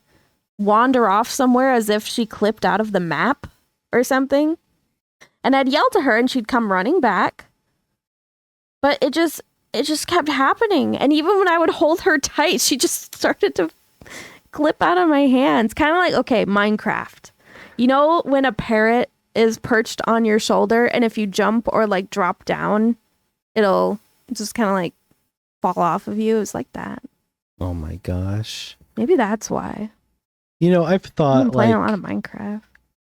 wander off somewhere as if she clipped out of the map or something. And I'd yell to her and she'd come running back. But it just kept happening. And even when I would hold her tight, she just started to clip out of my hands. Kind of like, okay, Minecraft. You know when a parrot is perched on your shoulder and if you jump or like drop down, it'll just kind of like fall off of you? It's like that. Oh my gosh. Maybe that's why. You know, I've thought I've been playing a lot of Minecraft.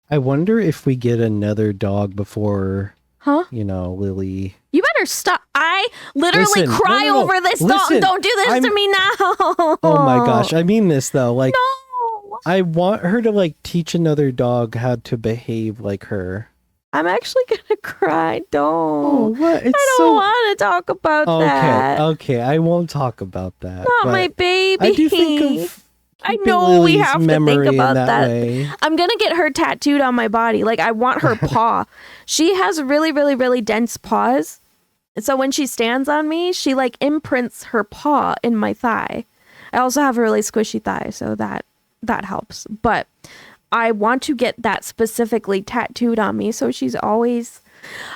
I wonder if we get another dog before, huh? You know, Lily. You better stop. I literally cry over this dog. Don't do this to me now. Oh my gosh. I mean this though. Like, no. I want her to like teach another dog how to behave like her. I'm actually gonna cry. Don't. Oh, what? I don't want to talk about that. Okay. I won't talk about that. Not my baby. I do think of I know we have to think about that. Way. I'm going to get her tattooed on my body. Like, I want her paw. She has really, really, really dense paws. So when she stands on me, she like imprints her paw in my thigh. I also have a really squishy thigh, so that helps. But I want to get that specifically tattooed on me so she's always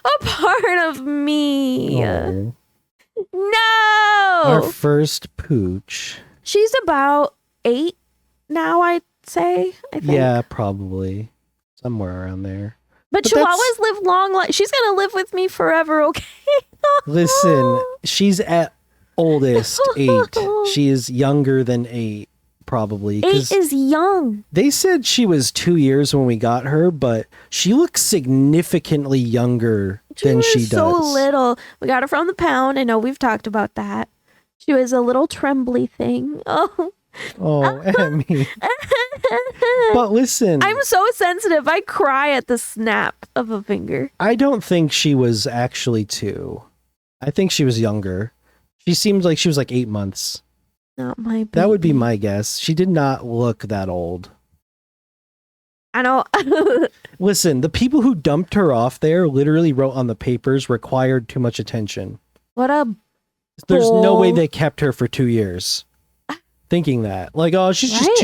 a part of me. Oh. No! Our first pooch. She's about 8 now, I'd say. I think. Yeah, probably. Somewhere around there. But Chihuahuas live long life. She's going to live with me forever, okay? Listen, she's at oldest 8. She is younger than 8, probably. 8 is young. They said she was 2 years when we got her, but she looks significantly younger than she does. So little. We got her from the pound. I know we've talked about that. She was a little trembly thing. Oh, Emmy. But listen. I'm so sensitive. I cry at the snap of a finger. I don't think she was actually 2. I think she was younger. She seemed like she was like 8 months. Not my baby. That would be my guess. She did not look that old. I know. Listen, the people who dumped her off there literally wrote on the papers required too much attention. There's no way they kept her for 2 years. Thinking that. Like, oh, she's just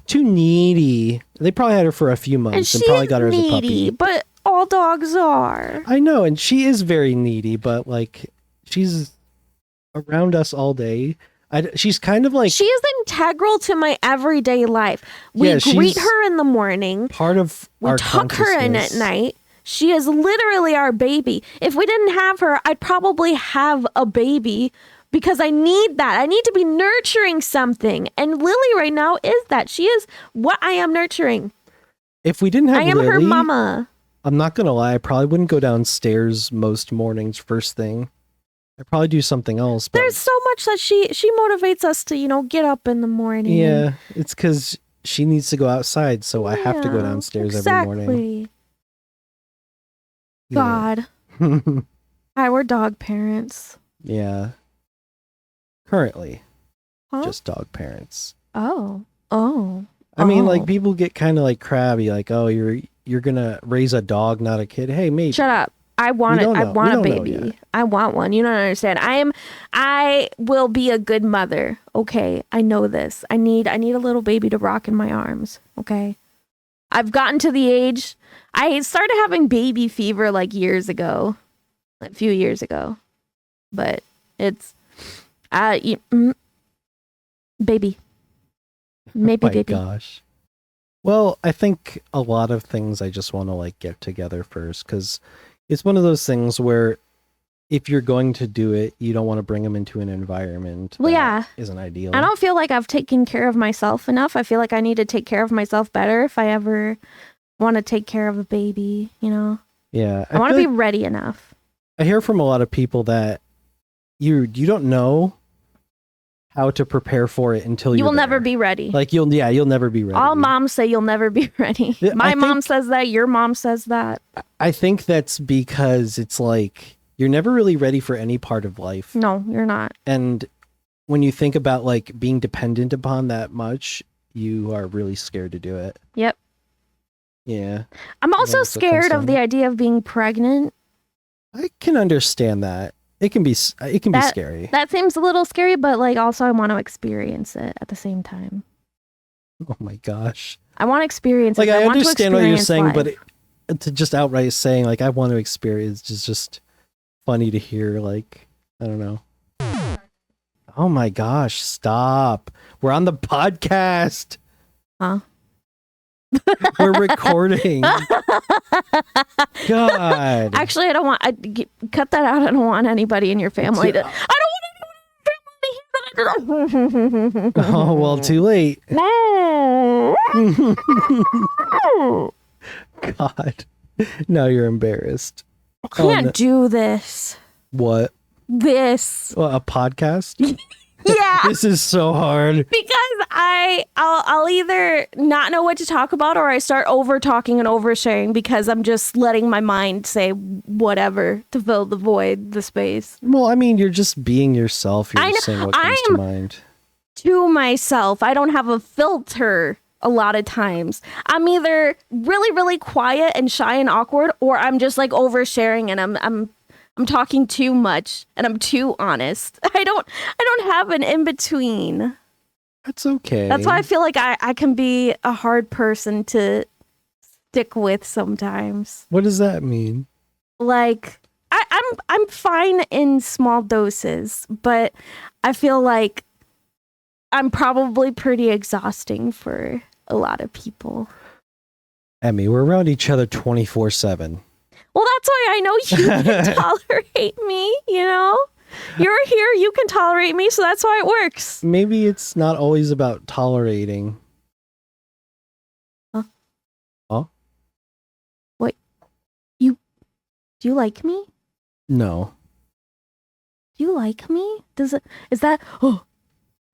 too needy. They probably had her for a few months and probably got her as a puppy. But all dogs are. I know, and she is very needy, but like, she's around us all day. She's kind of like... She is integral to my everyday life. We greet her in the morning. Part of our tuck her in at night. She is literally our baby. If we didn't have her, I'd probably have a baby because I need that. I need to be nurturing something. And Lily right now is that. She is what I am nurturing. If we didn't have Lily... I am her mama. I'm not going to lie. I probably wouldn't go downstairs most mornings first thing. I'd probably do something else. But... There's so much that she motivates us to, get up in the morning. Yeah, it's because she needs to go outside, so I have to go downstairs every morning. God. We're dog parents. Yeah. Currently. Just dog parents. Oh. I mean, like, people get kind of like crabby, like, oh, you're gonna raise a dog, not a kid. Hey, maybe. Shut up. I want it. I want a baby. I want one. You don't understand. I will be a good mother. Okay. I know this. I need a little baby to rock in my arms. Okay. I've gotten to the age. I started having baby fever like years ago. A few years ago. But it's baby. Maybe baby. Gosh. Well, I think a lot of things I just want to like get together first, because it's one of those things where if you're going to do it, you don't want to bring them into an environment that isn't ideal. I don't feel like I've taken care of myself enough. I feel like I need to take care of myself better if I ever want to take care of a baby, Yeah. I want to be ready enough. I hear from a lot of people that you don't know how to prepare for it until you will never be ready. Like you'll never be ready. All moms say you'll never be ready. My mom says that. Your mom says that. I think that's because it's like you're never really ready for any part of life. No, you're not. And when you think about like being dependent upon that much, you are really scared to do it. Yep. Yeah. I'm also scared of the idea of being pregnant. I can understand that. It can be scary. That seems a little scary, but like also I want to experience it at the same time. Oh my gosh. I want to experience like it. I understand what you're saying, life. but to just outright saying like I want to experience is just funny to hear. Like, I don't know. Oh my gosh, stop. We're on the podcast. Huh? We're recording. God. Actually, I don't want cut that out. I don't want anybody in your family to I don't want anyone in your family to hear that. Oh, well, too late. No. God. Now you're embarrassed. I can't do this. What? This. Well, a podcast? Yeah. This is so hard. Because I'll either not know what to talk about or I start over talking and oversharing because I'm just letting my mind say whatever to fill the void, the space. Well, I mean, you're just being yourself. You're just saying what comes to mind. To myself. I don't have a filter a lot of times. I'm either really, really quiet and shy and awkward, or I'm just like oversharing and I'm talking too much and I'm too honest. I don't have an in between. That's okay. That's why I feel like I can be a hard person to stick with sometimes. What does that mean? Like I'm fine in small doses, but I feel like I'm probably pretty exhausting for a lot of people. Emmy, we're around each other 24/7. Well, that's why I know you can tolerate me, you know? You're here, you can tolerate me, so that's why it works. Maybe it's not always about tolerating. Huh? What? Do you like me? No. Do you like me? Is that... Oh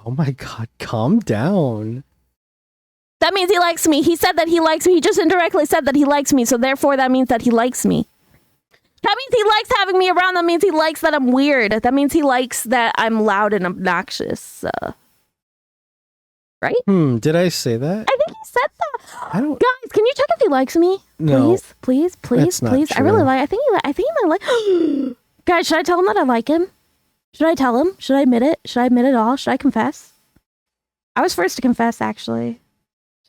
my God, calm down. That means he likes me. He said that he likes me. He just indirectly said that he likes me. So therefore, that means that he likes me. That means he likes having me around. That means he likes that I'm weird. That means he likes that I'm loud and obnoxious. Right? Did I say that? I think he said that. I don't... Guys, can you check if he likes me? No. Please. That's not I true. really like... I think he might like... Guys, should I tell him that I like him? Should I tell him? Should I admit it? Should I admit it all? Should I confess? I was first to confess, actually.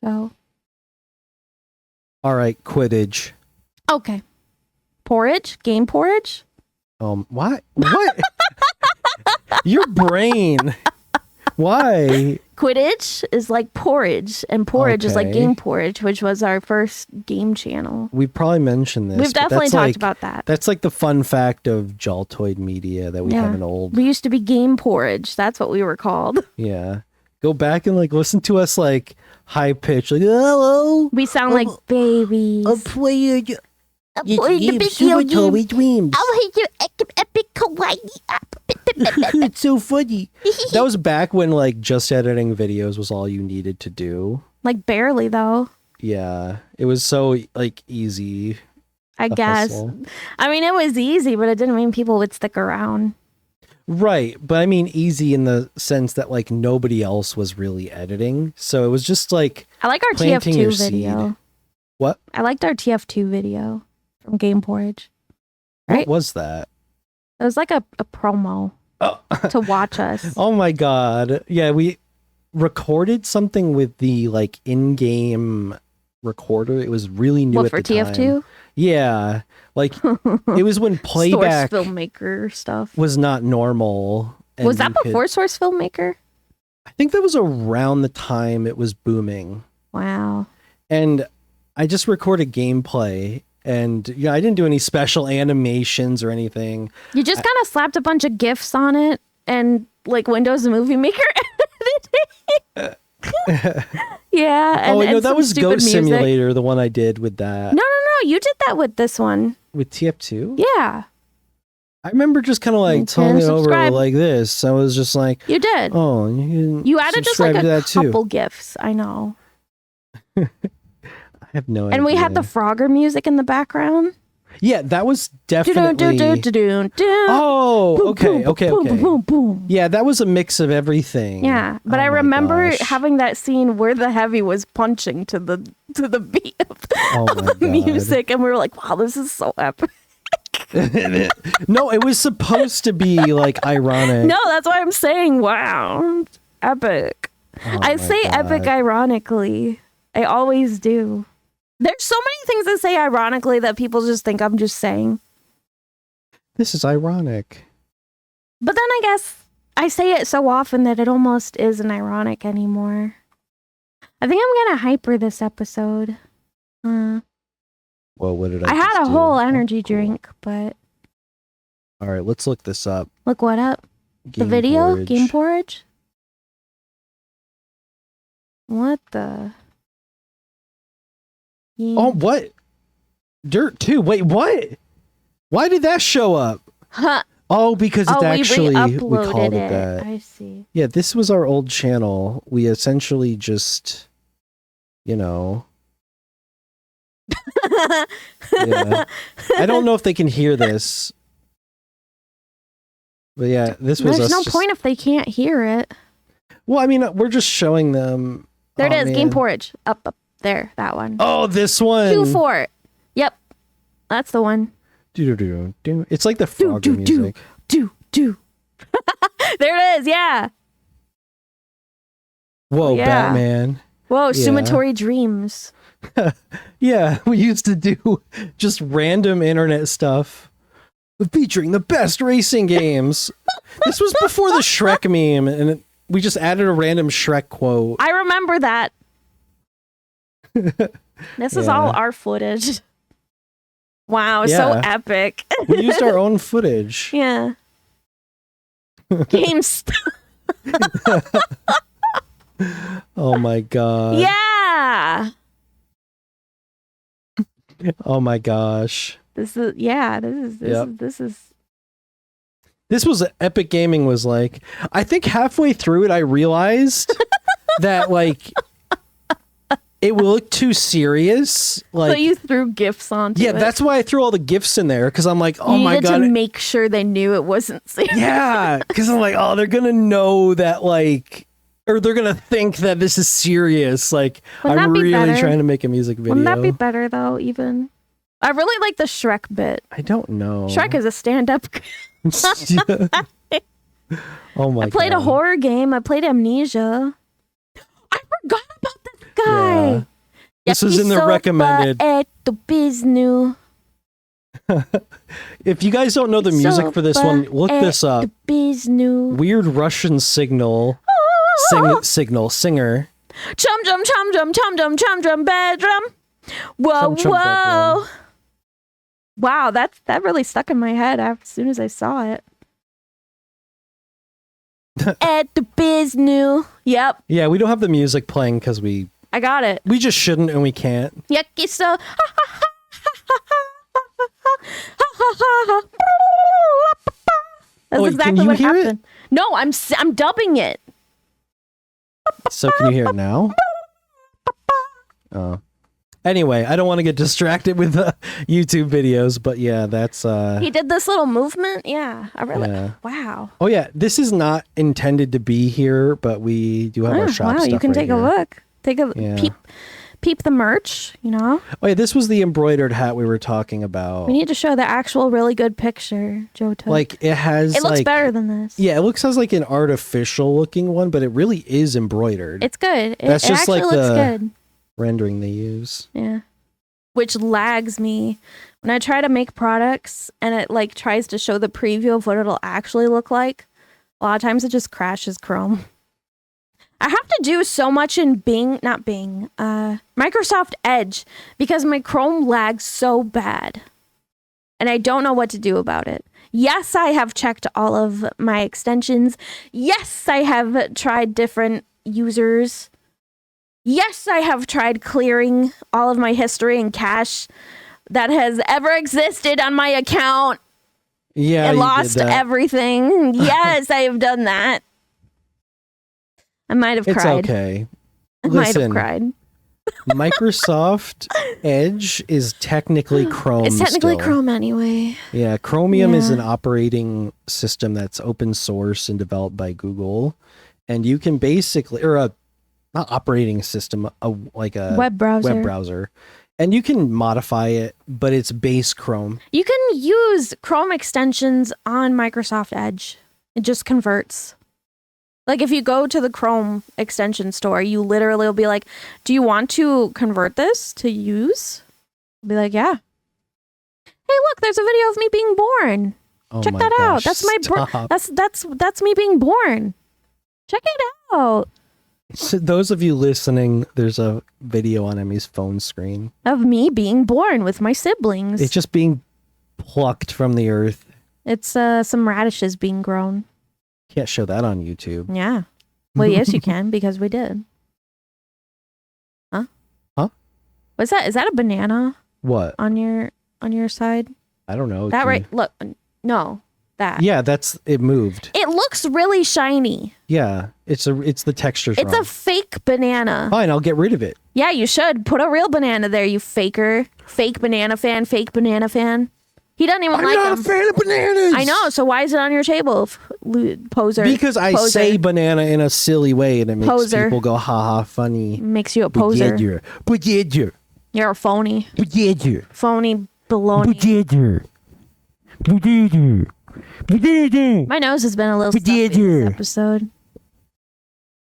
So. All right, Quidditch. Okay. Porridge? Game porridge? What? What? Your brain. Why? Quidditch is like porridge, and porridge is like game porridge, which was our first game channel. We probably mentioned this. We've definitely talked about that. That's like the fun fact of Jaltoid Media that we have an old. We used to be game porridge. That's what we were called. Yeah. Go back and like listen to us like high pitch, like hello. We sound like babies. A player. Dreams. dreams. Oh, you epic kawaii. It's so funny. That was back when like just editing videos was all you needed to do. Like barely though. Yeah, it was so like easy. I guess. Hustle. I mean, it was easy, but it didn't mean people would stick around. Right, but I mean easy in the sense that like nobody else was really editing, so it was just like I like our TF2 video. Seed. What? I liked our TF2 video from Game Porridge. Right? What was that? It was like a promo to watch us. Oh my God. Yeah, we recorded something with the like in-game recorder. It was really new at the time. For TF2? Yeah. Like it was when playback Source Filmmaker stuff was not normal. Was that before Source Filmmaker? I think that was around the time it was booming. Wow. And I just recorded gameplay. And yeah, I didn't do any special animations or anything. You just kind of slapped a bunch of GIFs on it and like Windows Movie Maker edited it. Yeah. And, no, that was Ghost music. Simulator, the one I did with that. No. You did that with this one. With TF2? Yeah. I remember just kind of like telling it over like this. I was just like... You did. Oh, you added just like a couple GIFs. I know. I have no idea. And we had the Frogger music in the background. Yeah, that was definitely. Oh, okay. Yeah, that was a mix of everything. Yeah, but I remember having that scene where the heavy was punching to the beat of the music, and we were like, "Wow, this is so epic." No, it was supposed to be like ironic. No, that's why I'm saying, "Wow, epic." I say epic ironically. I always do. There's so many things that say ironically that people just think I'm just saying. This is ironic. But then I guess I say it so often that it almost isn't ironic anymore. I think I'm going to hyper this episode. Well, what did I had a whole energy drink, but... All right, let's look this up. Look what up? The video? Porridge. Game porridge? What the... Yeah. Oh, what? Dirt 2. Wait, what? Why did that show up? Huh. Oh, because it's actually we called it that. I see. Yeah, this was our old channel. We essentially just, yeah. I don't know if they can hear this. But yeah, this was There's no point if they can't hear it. Well, I mean, we're just showing them. There it is, man. Game porridge. Up there, that one. Oh, this one. 2-4. Yep. That's the one. Do. It's like the Frogger music. Do. There it is, yeah. Whoa, yeah. Batman. Whoa, Sumatori Dreams. Yeah, we used to do just random internet stuff featuring the best racing games. This was before the Shrek meme, and we just added a random Shrek quote. I remember that. This is all our footage. Wow, so epic. We used our own footage. Yeah. Games. Oh my god. Yeah. Oh my gosh. This was Epic Gaming was like. I think halfway through it I realized that like it will look too serious. Like, so you threw GIFs onto it. Yeah, that's why I threw all the GIFs in there, because I'm like, oh my god. You needed to make sure they knew it wasn't serious. Yeah, because I'm like, oh, they're gonna know that, like, or they're gonna think that this is serious. Like, I'm really trying to make a music video. Wouldn't that be better though? Even I really like the Shrek bit. I don't know. Shrek is a stand-up. Oh my god. I played a horror game. I played Amnesia. I forgot about this guy. Yeah. This was in the recommended. If you guys don't know the music for this one, look this up. Weird Russian singer. Chum chum chum chum chum chum chum chum bedroom. Whoa chum, whoa. bedroom. Wow, that really stuck in my head as soon as I saw it. At the biznu. Yep. Yeah, we don't have the music playing because I got it. We just shouldn't and we can't. Yucky so. That's exactly what happened. No, I'm dubbing it. So can you hear it now? Oh. Anyway, I don't want to get distracted with YouTube videos, but yeah, that's... He did this little movement? Yeah, I really... Yeah. Wow. Oh yeah, this is not intended to be here, but we do have our shop stuff. Wow, you can take a look. Take a peep the merch, you know? Oh yeah, this was the embroidered hat we were talking about. We need to show the actual really good picture, Joe took. Like, it has... It looks better than this. Yeah, it looks as like an artificial looking one, but it really is embroidered. It's good. That's just actually like looks good. Rendering they use. Yeah. Which lags me when I try to make products and it like tries to show the preview of what it'll actually look like. A lot of times it just crashes Chrome. I have to do so much in Microsoft Edge because my Chrome lags so bad. And I don't know what to do about it. Yes, I have checked all of my extensions. Yes, I have tried different users. Yes, I have tried clearing all of my history and cache that has ever existed on my account. Yeah, and lost everything. Yes, I have done that. I might have cried. It's okay. I might have cried. Microsoft Edge is technically Chrome. It's technically still. Chrome anyway. Yeah, Chromium is an operating system that's open source and developed by Google, and you can basically, or not operating system, like a web browser, and you can modify it, but it's base Chrome. You can use Chrome extensions on Microsoft Edge. It just converts. Like if you go to the Chrome extension store, you literally will be like, do you want to convert this to use? I'll be like, yeah. Hey, look, there's a video of me being born. Oh Check my that out. gosh, That's me being born. Check it out. So those of you listening, there's a video on Emmy's phone screen Of me being born with my siblings. It's just being plucked from the earth. It's some radishes being grown. Can't show that on YouTube. Yeah. Well, yes, you can, because we did. Huh? What's that? Is that a banana? What? On your side? I don't know. That right? Look, no, that. Yeah, it moved. It looks really shiny. Yeah, it's the texture's It's wrong. a fake banana. Fine, I'll get rid of it. Yeah, you should. Put a real banana there, you faker. Fake banana fan. He doesn't even like them. I'm not a fan of bananas. I know. So why is it on your table, poser? Because I say banana in a silly way, and it makes people go, ha ha, funny. Makes you a poser. Budget. You're a phony. Budget. Phony baloney. Budget. My nose has been a little stuffy this episode.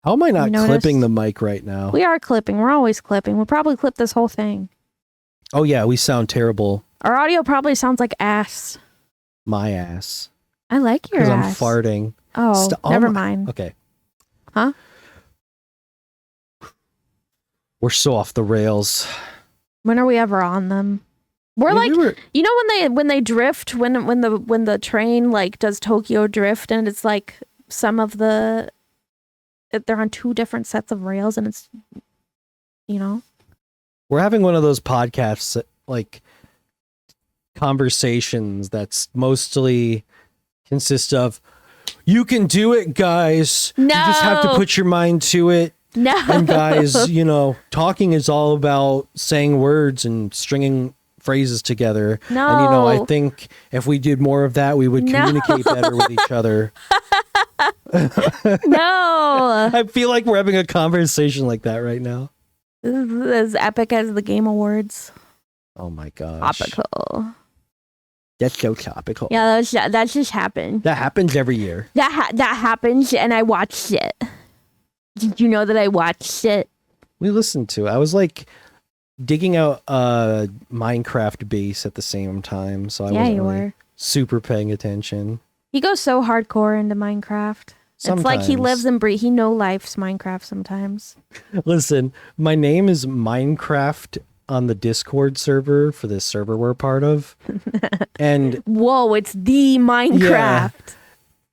How am I not clipping the mic right now? We are clipping. We're always clipping. We'll probably clip this whole thing. Oh yeah, we sound terrible. Our audio probably sounds like ass. My ass. I like your ass. Because I'm farting. Oh, never mind. Okay. Huh? We're so off the rails. When are we ever on them? We're you know when they drift, when the train like does Tokyo Drift, and it's like they're on two different sets of rails, and it's, you know. We're having one of those podcasts like conversations that's mostly consist of, you can do it, guys. No. You just have to put your mind to it. No. And guys, talking is all about saying words and stringing phrases together. No. And I think if we did more of that, we would communicate better with each other. No. I feel like we're having a conversation like that right now. This is as epic as the Game Awards. Oh my gosh. Topical. That's so topical. Yeah, that just happened. That happens every year. That happens, and I watched it. Did you know that I watched it? We listened to it. I was like digging out a Minecraft base at the same time, so I wasn't really super paying attention. He goes so hardcore into Minecraft. Sometimes. It's like he lives and breathes. He no-lifes Minecraft sometimes. Listen, my name is Minecraft on the Discord server for this server we're part of. And whoa, it's the Minecraft. Yeah.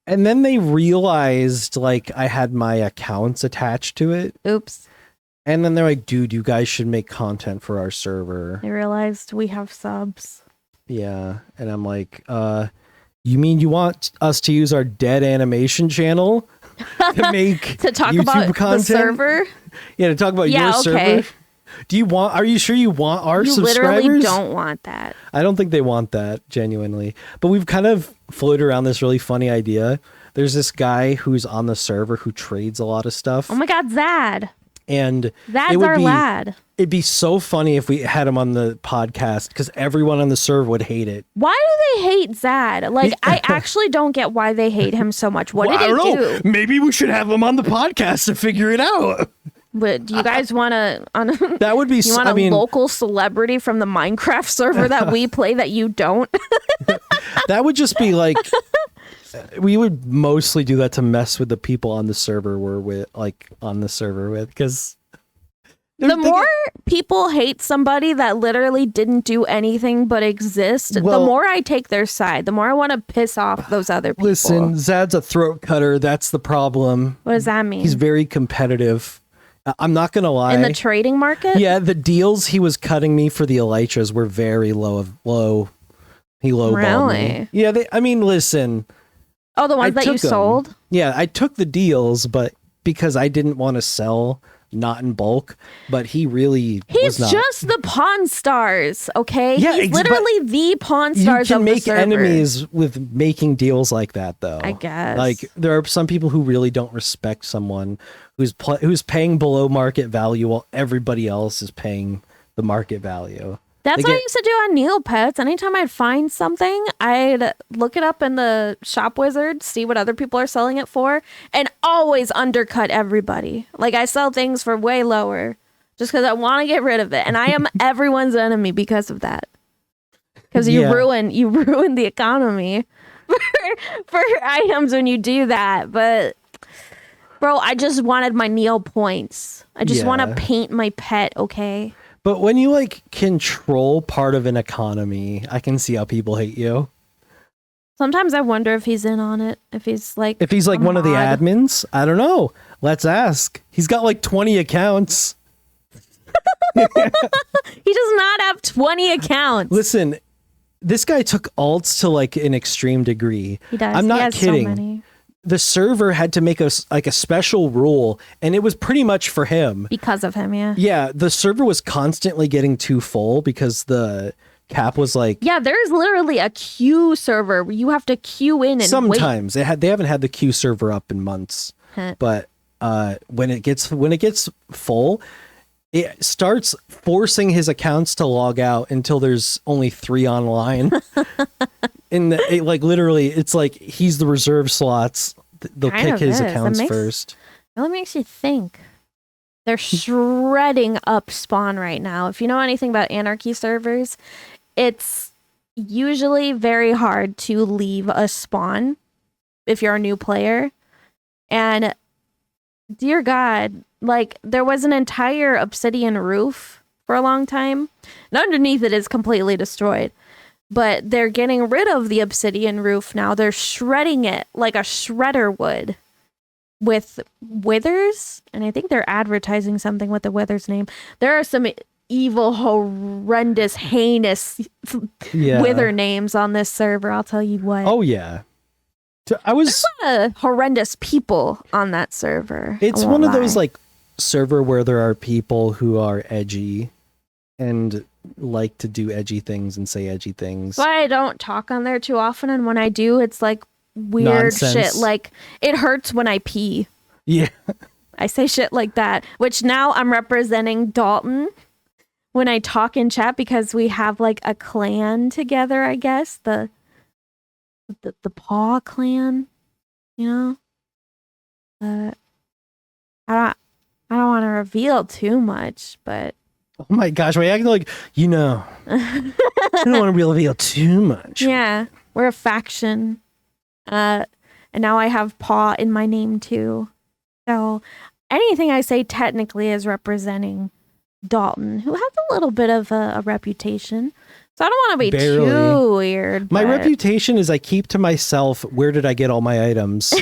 And then they realized like I had my accounts attached to it. Oops. And then they're like, dude, you guys should make content for our server. They realized we have subs. Yeah. And I'm like, you mean you want us to use our dead animation channel to make to talk YouTube about content? The server? Yeah, to talk about your server. Are you sure you want our subscribers? You literally don't want that. I don't think they want that, genuinely. But we've kind of floated around this really funny idea. There's this guy who's on the server who trades a lot of stuff. Oh my God, Zad. And Zad's our lad. It'd be so funny if we had him on the podcast because everyone on the server would hate it. Why do they hate Zad? Like, I actually don't get why they hate him so much. What did he do? Maybe we should have him on the podcast to figure it out. But do you guys want to? That would be. You want a local celebrity from the Minecraft server that we play that you don't? That would just be like. We would mostly do that to mess with the people on the server because the more people hate somebody that literally didn't do anything but exist, the more I take their side, the more I want to piss off those other people. Listen, Zad's a throat cutter. That's the problem. What does that mean? He's very competitive. I'm not going to lie. In the trading market? Yeah, the deals he was cutting me for the Elytras were very low. He lowballed me. Yeah, listen. Oh, the ones that you sold? Yeah, I took the deals, but because I didn't want to sell not in bulk, but he really he's was not. just the Pawn Stars, okay? Yeah, he's literally the Pawn Stars you can of the make server. enemies with making deals like that, though. I guess. Like, there are some people who really don't respect someone who's paying below market value while everybody else is paying the market value. That's what I used to do on Neopets. Anytime I'd find something, I'd look it up in the shop wizard, see what other people are selling it for, and always undercut everybody. Like, I sell things for way lower just because I want to get rid of it. And I am everyone's enemy because of that. Because you ruin the economy for items when you do that. But, bro, I just wanted my Neo points. I just want to paint my pet, okay? But when you like control part of an economy, I can see how people hate you. Sometimes I wonder if he's in on it. If he's like one of the admins, I don't know. Let's ask. He's got like 20 accounts. He does not have 20 accounts. Listen, this guy took alts to like an extreme degree. He does. I'm not kidding. So many. The server had to make a special rule, and it was pretty much for him. Because of him, yeah. Yeah, the server was constantly getting too full because the cap was like... Yeah, there's literally a queue server where you have to queue in and sometimes wait. They haven't had the queue server up in months. But when it gets full, it starts forcing his accounts to log out until there's only 3 online. And it, like, literally, it's like he's the reserve slots. They'll pick his accounts first. It makes you think. They're shredding up spawn right now. If you know anything about Anarchy servers, it's usually very hard to leave a spawn if you're a new player. And dear God, like, there was an entire obsidian roof for a long time. And underneath it is completely destroyed. But they're getting rid of the obsidian roof now. They're shredding it like a shredder would with withers. And I think they're advertising something with the withers name. There are some evil, horrendous, heinous wither names on this server. I'll tell you what. Oh, yeah. There's a lot of horrendous people on that server. It's one of those like server where there are people who are edgy and like to do edgy things and say edgy things. But I don't talk on there too often, and when I do, it's like weird nonsense shit. Like, it hurts when I pee. Yeah. I say shit like that, which now I'm representing Dalton when I talk in chat because we have like a clan together, I guess. The Paw clan, you know? I don't want to reveal too much, but oh my gosh, we're acting like, I don't want to reveal too much. Yeah, we're a faction. And now I have Paw in my name too. So anything I say technically is representing Dalton, who has a little bit of a reputation. So I don't want to be too weird. My reputation is I keep to myself, where did I get all my items?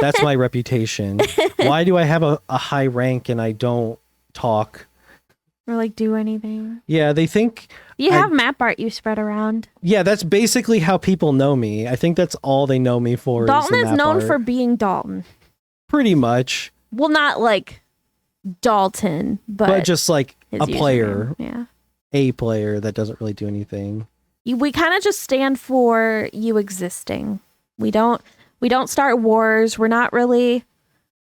That's my reputation. Why do I have a high rank and I don't talk? Or like do anything. Yeah, they think you have map art you spread around. Yeah, that's basically how people know me. I think that's all they know me for. Dalton is known art. For being Dalton. Pretty much. Well, not like Dalton, but just like a player. Yeah. A player that doesn't really do anything. We kind of just stand for you existing. We don't start wars. We're not really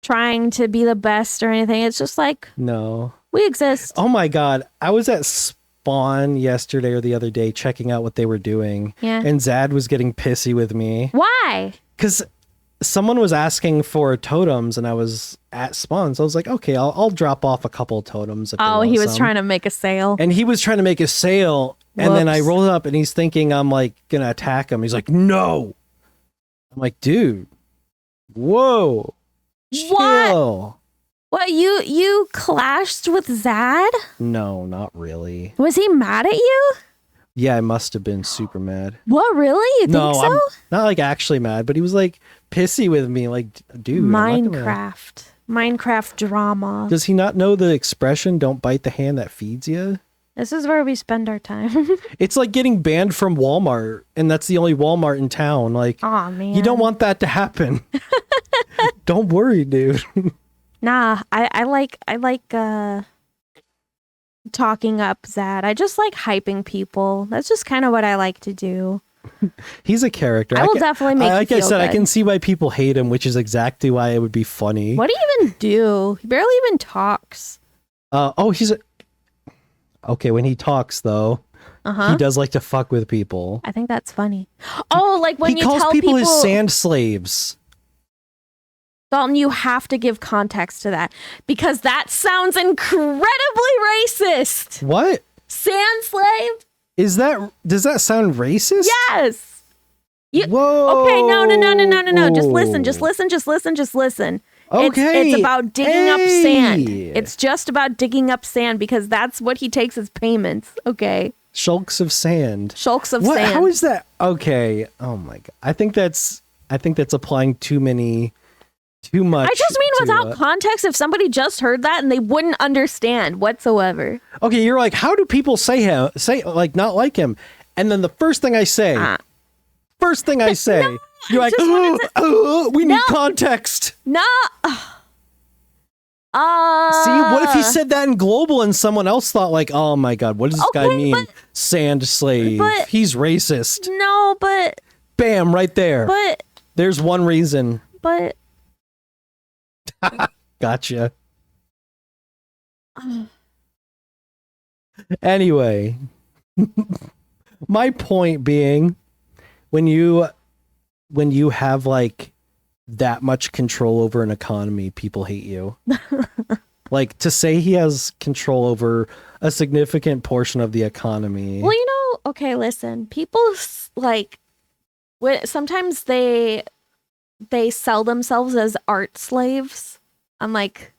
trying to be the best or anything. It's just like, no. We exist. Oh my God. I was at Spawn yesterday or the other day checking out what they were doing. Yeah. And Zad was getting pissy with me. Why? Because someone was asking for totems and I was at Spawn. So I was like, okay, I'll drop off a couple of totems. If he was trying to make a sale. And he was trying to make a sale. Whoops. And then I rolled up and he's thinking I'm like going to attack him. He's like, no. I'm like, dude, whoa. Chill. What, you clashed with Zad? No, not really. Was he mad at you? Yeah, I must have been super mad. What, really? You think so? I'm not like actually mad, but he was like pissy with me. Like, dude. Minecraft drama. Does he not know the expression, don't bite the hand that feeds you? This is where we spend our time. It's like getting banned from Walmart, and that's the only Walmart in town. Like, oh man, you don't want that to happen. Don't worry, dude. Nah, I like talking up Zad. I just like hyping people. That's just kind of what I like to do. He's a character. I will definitely make like you I feel said, good. I can see why people hate him, which is exactly why it would be funny. What do you even do? He barely even talks. Okay, when he talks though, he does like to fuck with people. I think that's funny. Oh, like when he you calls tell people his sand slaves. Dalton, you have to give context to that because that sounds incredibly racist. What? Sand slave? Does that sound racist? Yes. Whoa. Okay, no. Just listen. Okay. It's about digging up sand. It's just about digging up sand because that's what he takes as payments. Okay. Shulks of sand. Sand. How is that? Okay. Oh my god. I think that's applying too much. I just mean without context, if somebody just heard that and they wouldn't understand whatsoever. Okay, you're like, how do people say like not like him? And then the first thing I say, no, you're like, we need context. No. See, what if he said that in global and someone else thought like, oh my god, what does this guy mean? Sand slave. He's racist. No, but bam, right there. But there's one reason. But gotcha. Anyway, my point being, when you have like that much control over an economy, people hate you. Like, to say he has control over a significant portion of the economy. Well, okay, listen. People like sometimes they sell themselves as art slaves on like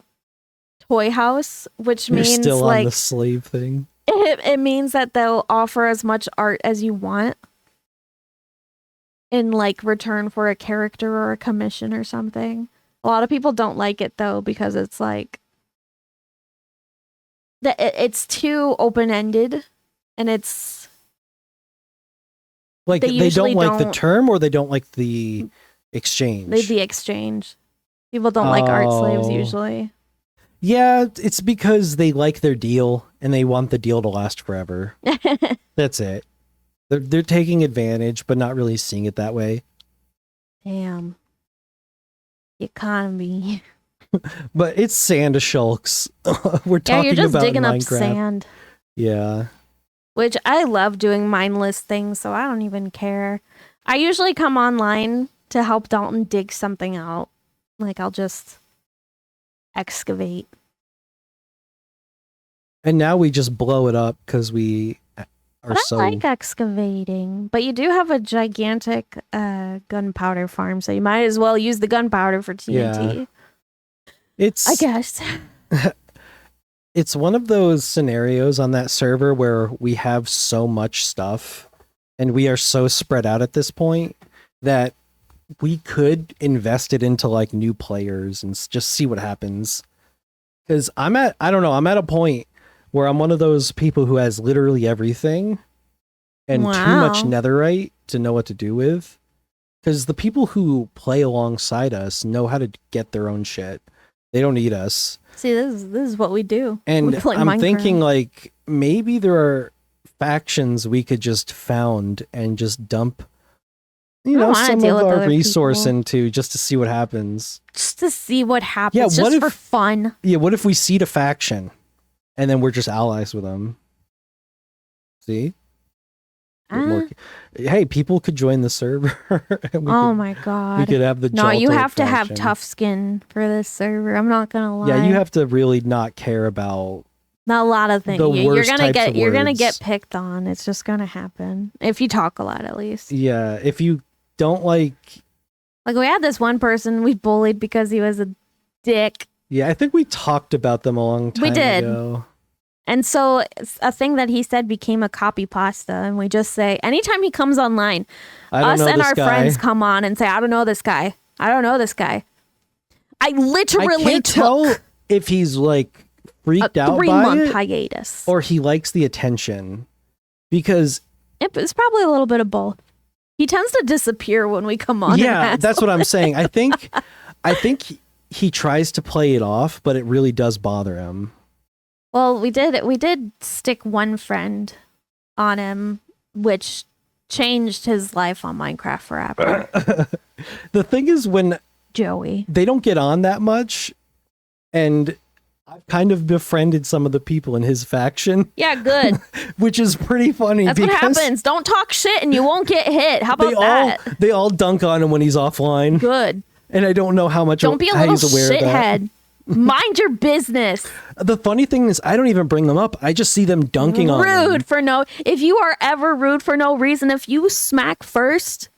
Toy House, which means you're still like on the slave thing. It means that they'll offer as much art as you want in like return for a character or a commission or something. A lot of people don't like it though because it's like it's too open-ended and it's like they don't like the term or they don't like the exchange. The exchange. People don't like art slaves usually. Yeah, it's because they like their deal and they want the deal to last forever. That's it. They're taking advantage, but not really seeing it that way. Damn. The economy. But it's sand shulks. We're talking you're just about digging Minecraft. up sand. Yeah. Which I love doing mindless things, so I don't even care. I usually come online to help Dalton dig something out. Like, I'll just excavate. And now we just blow it up because we are I like excavating. But you do have a gigantic gunpowder farm, so you might as well use the gunpowder for TNT. Yeah. I guess. It's one of those scenarios on that server where we have so much stuff and we are so spread out at this point that we could invest it into like new players and just see what happens. Because I'm at a point where I'm one of those people who has literally everything and too much netherite to know what to do with. Because the people who play alongside us know how to get their own shit. They don't need us. See, this is what we do. And we play I'm Minecraft. thinking like maybe there are factions we could just found and just dump some of our resource into just to see what happens. Just to see what happens. Yeah, just for fun. Yeah, what if we seed a faction and then we're just allies with them? See? Hey, people could join the server. My god. We could have the No, you have faction. to have tough skin for this server. I'm not gonna lie. Yeah, you have to really not care about a lot of things. You're gonna get picked on. It's just gonna happen. If you talk a lot at least. Yeah, if you don't like we had this one person we bullied because he was a dick. Yeah, I think we talked about them a long time ago. And so a thing that he said became a copy pasta. And we just say, anytime he comes online, us and our friends come on and say, I don't know this guy. I don't know this guy. I can't tell if he's like freaked out by 3-month hiatus. Or he likes the attention. Because it's probably a little bit of both. He tends to disappear when we come on. Yeah, that's what I'm saying. I think he tries to play it off, but it really does bother him. Well, we did stick one friend on him, which changed his life on Minecraft forever. The thing is, when Joey, they don't get on that much, and I've kind of befriended some of the people in his faction. Yeah, good. Which is pretty funny. That's what happens. Don't talk shit and you won't get hit. How about that? They all dunk on him when he's offline. Good. And I don't know how much Don't be a little shithead. Mind your business. The funny thing is, I don't even bring them up. I just see them dunking on him. Rude for no... If you are ever rude for no reason, if you smack first...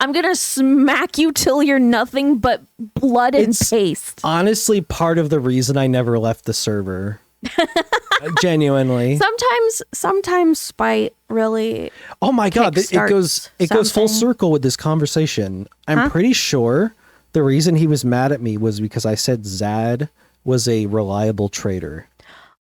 I'm going to smack you till you're nothing but blood and paste. Honestly, part of the reason I never left the server. Genuinely. Sometimes spite really... Oh my God, it goes full circle with this conversation. I'm pretty sure the reason he was mad at me was because I said Zad was a reliable trader.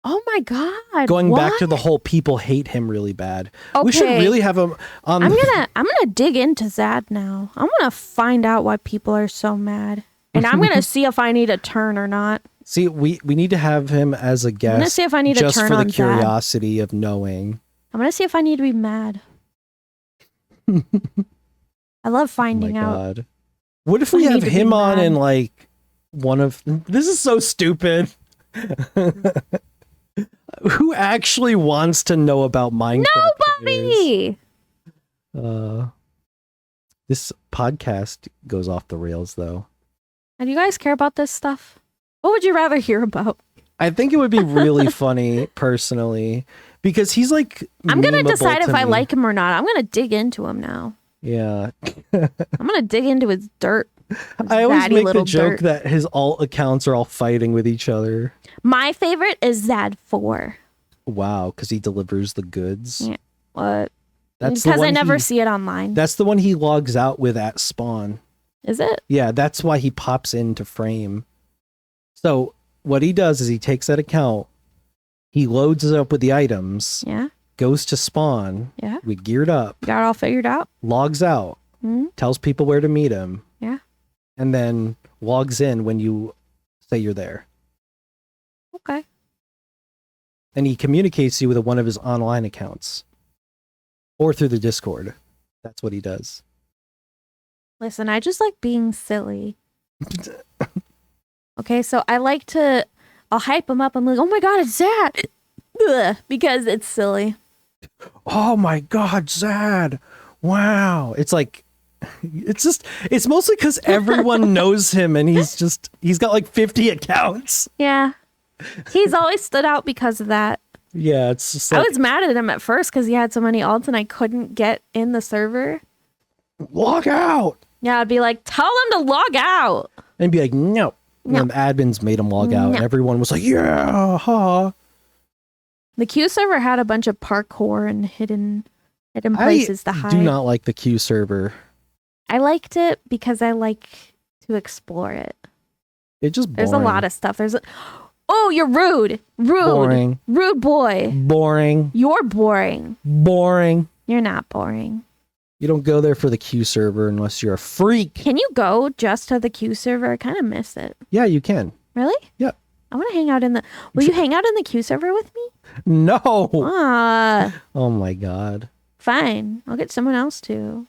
Oh my God. Going back to the whole people hate him really bad. Okay. We should really have him on. I'm gonna dig into Zad now. I'm gonna find out why people are so mad. And I'm gonna see if I need a turn or not. See, we need to have him as a guest. I'm gonna see if I need a turn just for on the curiosity of knowing. I'm gonna see if I need to be mad. I love finding out. God. What if we have him on in like one of... This is so stupid. Who actually wants to know about Minecraft? Nobody! This podcast goes off the rails, though. And you guys care about this stuff? What would you rather hear about? I think it would be really funny, personally, because he's like... I'm going to decide if I like him or not. I'm going to dig into him now. Yeah. I'm going to dig into his dirt. I always make the joke that his alt accounts are all fighting with each other. My favorite is Zad4. Wow, because he delivers the goods. Yeah. What? That's because I never see it online. That's the one he logs out with at spawn. Is it? Yeah, that's why he pops into frame. So what he does is he takes that account, he loads it up with the items. Yeah. Goes to spawn. Yeah. We geared up. Got it all figured out. Logs out. Tells people where to meet him. Yeah. And then logs in when you say you're there. Okay. And he communicates you with one of his online accounts. Or through the Discord. That's what he does. Listen, I just like being silly. Okay, so I'll hype him up. I'm like, oh my God, it's Zad. Because it's silly. Oh my God, Zad. Wow. It's like, it's mostly because everyone knows him and he's got like 50 accounts. Yeah. He's always stood out because of that. Yeah, it's just like, I was mad at him at first because he had so many alts and I couldn't get in the server. Log out. Yeah, I'd be like, tell him to log out. And be like, no. And admins made him log out. And everyone was like, yeah, huh. The Q server had a bunch of parkour and hidden places to hide. I do not like the Q server. I liked it because I like to explore it. It just boring. There's a lot of stuff. Oh, you're rude. Boring. Rude boy. Boring. You're boring. Boring. You're not boring. You don't go there for the Q server unless you're a freak. Can you go just to the Q server? I kind of miss it. Yeah, you can. Really? Yeah. I want to hang out in the... Will you hang out in the Q server with me? No. Oh my God. Fine. I'll get someone else to.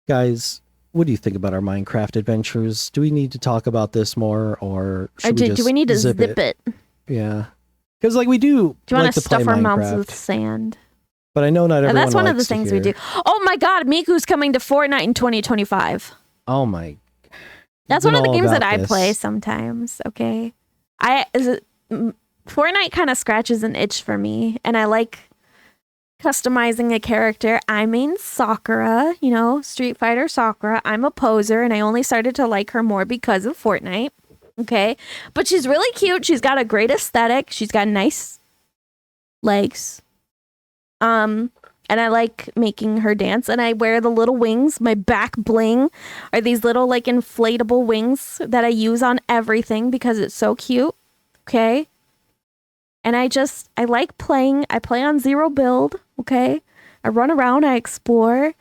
Guys, what do you think about our Minecraft adventures? Do we need to talk about this more, or do we need to zip it? Yeah. Because like we do. Do you want to stuff our mouths with sand? But I know not everyone That's one of the things we do. Oh my God, Miku's coming to Fortnite in 2025. Oh my. That's one of the games that I play sometimes, okay? Fortnite kind of scratches an itch for me, and I like customizing a character. I mean Sakura, Street Fighter Sakura. I'm a poser, and I only started to like her more because of Fortnite, okay? But she's really cute. She's got a great aesthetic. She's got nice legs. And I like making her dance, and I wear the little wings. My back bling are these little like inflatable wings that I use on everything because it's so cute. Okay. And I like playing. I play on 0 build. Okay. I run around, I explore,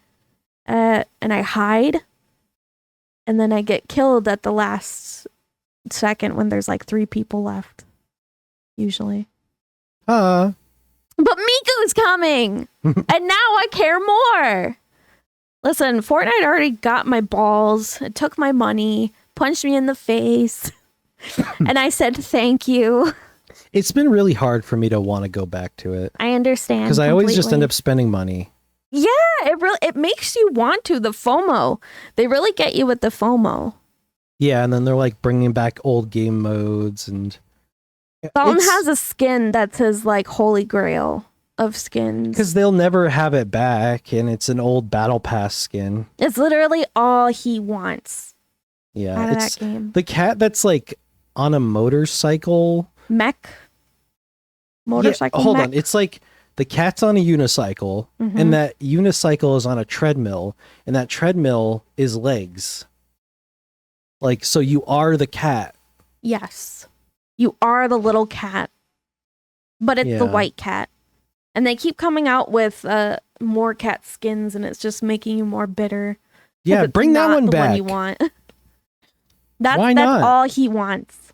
and I hide. And then I get killed at the last second when there's like 3 people left, usually. But Miku's coming, and now I care more. Listen, Fortnite already got my balls. It took my money, punched me in the face, and I said thank you. It's been really hard for me to want to go back to it. I understand. Because I always just end up spending money. Yeah, it makes you want to. The FOMO. They really get you with the FOMO. Yeah, and then they're like bringing back old game modes and... Dalton has a skin that's his like holy grail of skins. Because they'll never have it back, and it's an old battle pass skin. It's literally all he wants. Yeah, out of it's that game. The cat that's like on a motorcycle. Motorcycle. Yeah, hold on, it's like the cat's on a unicycle, and that unicycle is on a treadmill, and that treadmill is legs. Like, so you are the cat. Yes. You are the little cat. But it's the white cat. And they keep coming out with more cat skins, and it's just making you more bitter. Yeah, bring that one back. One you want. Why not? That's all he wants.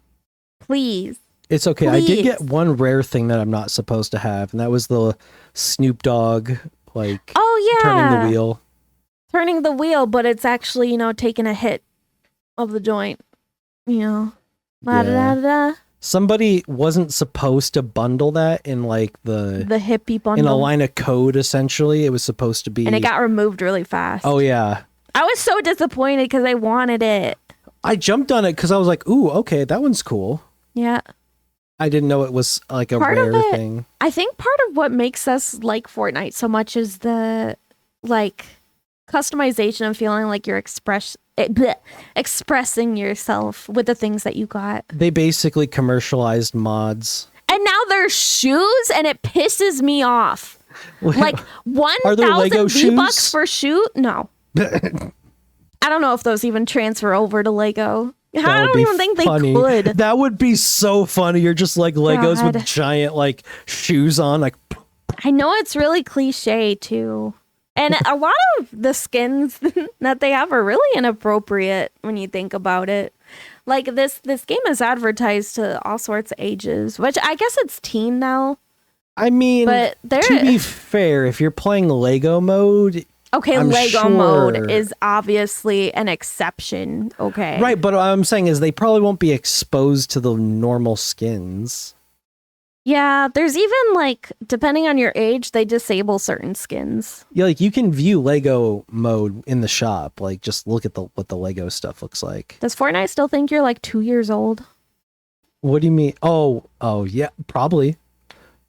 Please. It's okay. Please. I did get one rare thing that I'm not supposed to have, and that was the Snoop Dogg, like, turning the wheel. Turning the wheel, but it's actually, taking a hit of the joint. La da da da. Somebody wasn't supposed to bundle that in like the hippie bundle. In a line of code, essentially. It was supposed to be. And it got removed really fast. Oh, yeah. I was so disappointed because I wanted it. I jumped on it because I was like, ooh, okay, that one's cool. Yeah. I didn't know it was like a rare thing. I think part of what makes us like Fortnite so much is the like customization of feeling like you're expressing yourself with the things that you got. They basically commercialized mods. And now there's shoes, and it pisses me off. Like 1,000 V-Bucks for shoe? No. I don't know if those even transfer over to Lego. I don't even think they could. That would be so funny. You're just like Legos with giant like shoes on. Like, I know it's really cliche too. And a lot of the skins that they have are really inappropriate when you think about it. Like this game is advertised to all sorts of ages, which I guess it's teen now. I mean, to be fair, if you're playing Lego mode... Okay, Lego mode is obviously an exception, okay? Right, but what I'm saying is they probably won't be exposed to the normal skins. Yeah, there's even like, depending on your age, they disable certain skins. Yeah, like you can view Lego mode in the shop. Like just look at what the Lego stuff looks like. Does Fortnite still think you're like 2 years old? What do you mean? Oh yeah, probably.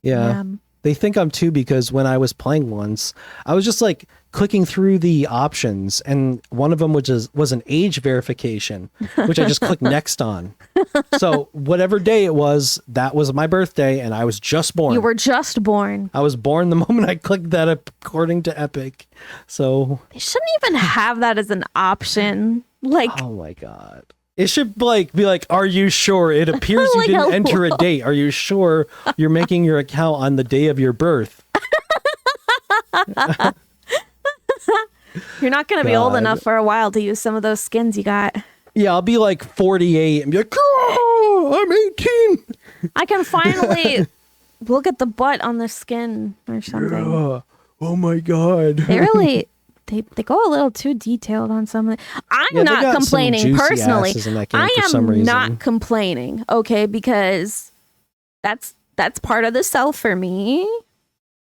Yeah. They think I'm 2 because when I was playing once, I was just like clicking through the options, and one of them was an age verification, which I just clicked next on. So whatever day it was, that was my birthday, and I was just born. You were just born. I was born the moment I clicked that according to Epic. So they shouldn't even have that as an option. Like, oh my God. It should like be like, are you sure? It appears you didn't enter a date. Are you sure you're making your account on the day of your birth? You're not going to be old enough for a while to use some of those skins you got. Yeah, I'll be like 48 and be like, oh, I'm 18. I can finally look at the butt on the skin or something. Yeah. Oh my God. They really... They go a little too detailed on some of it. I'm not complaining personally. I am not complaining, okay, because that's part of the sell for me.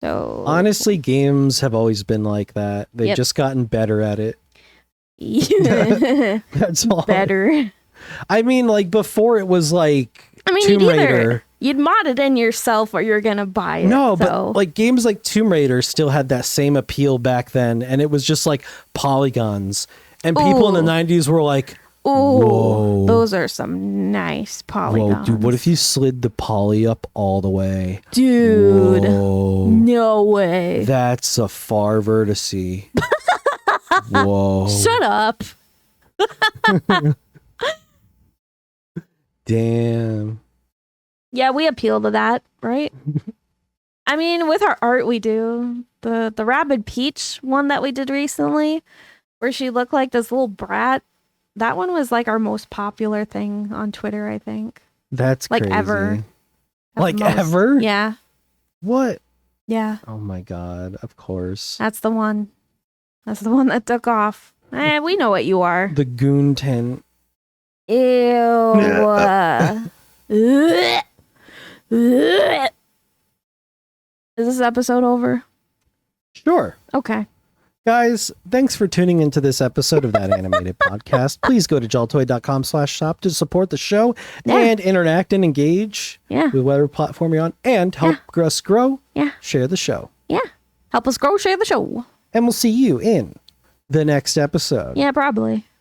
So honestly, games have always been like that. They've just gotten better at it. That's all. Better. I mean, like before it was like Tomb Raider. You'd mod it in yourself or you're going to buy it. No, but like games like Tomb Raider still had that same appeal back then. And it was just like polygons. And people in the 90s were like, whoa. Those are some nice polygons. Whoa, dude, what if you slid the poly up all the way? Dude. Whoa. No way. That's a far vertice. Whoa. Shut up. Damn. Yeah, we appeal to that, right? I mean, with our art, we do. The Rabid Peach one that we did recently, where she looked like this little brat. That one was like our most popular thing on Twitter, I think. That's like crazy. Ever. Like ever? Yeah. What? Yeah. Oh my God. Of course. That's the one. That's the one that took off. We know what you are. The goon tent. Ew. Is this episode over? Sure. Okay. Guys, thanks for tuning into this episode of That Animated Podcast. Please go to jaltoid.com/shop to support the show and interact and engage with whatever platform you're on and help us grow. Yeah. Share the show. Yeah. Help us grow, share the show. And we'll see you in the next episode. Yeah, probably.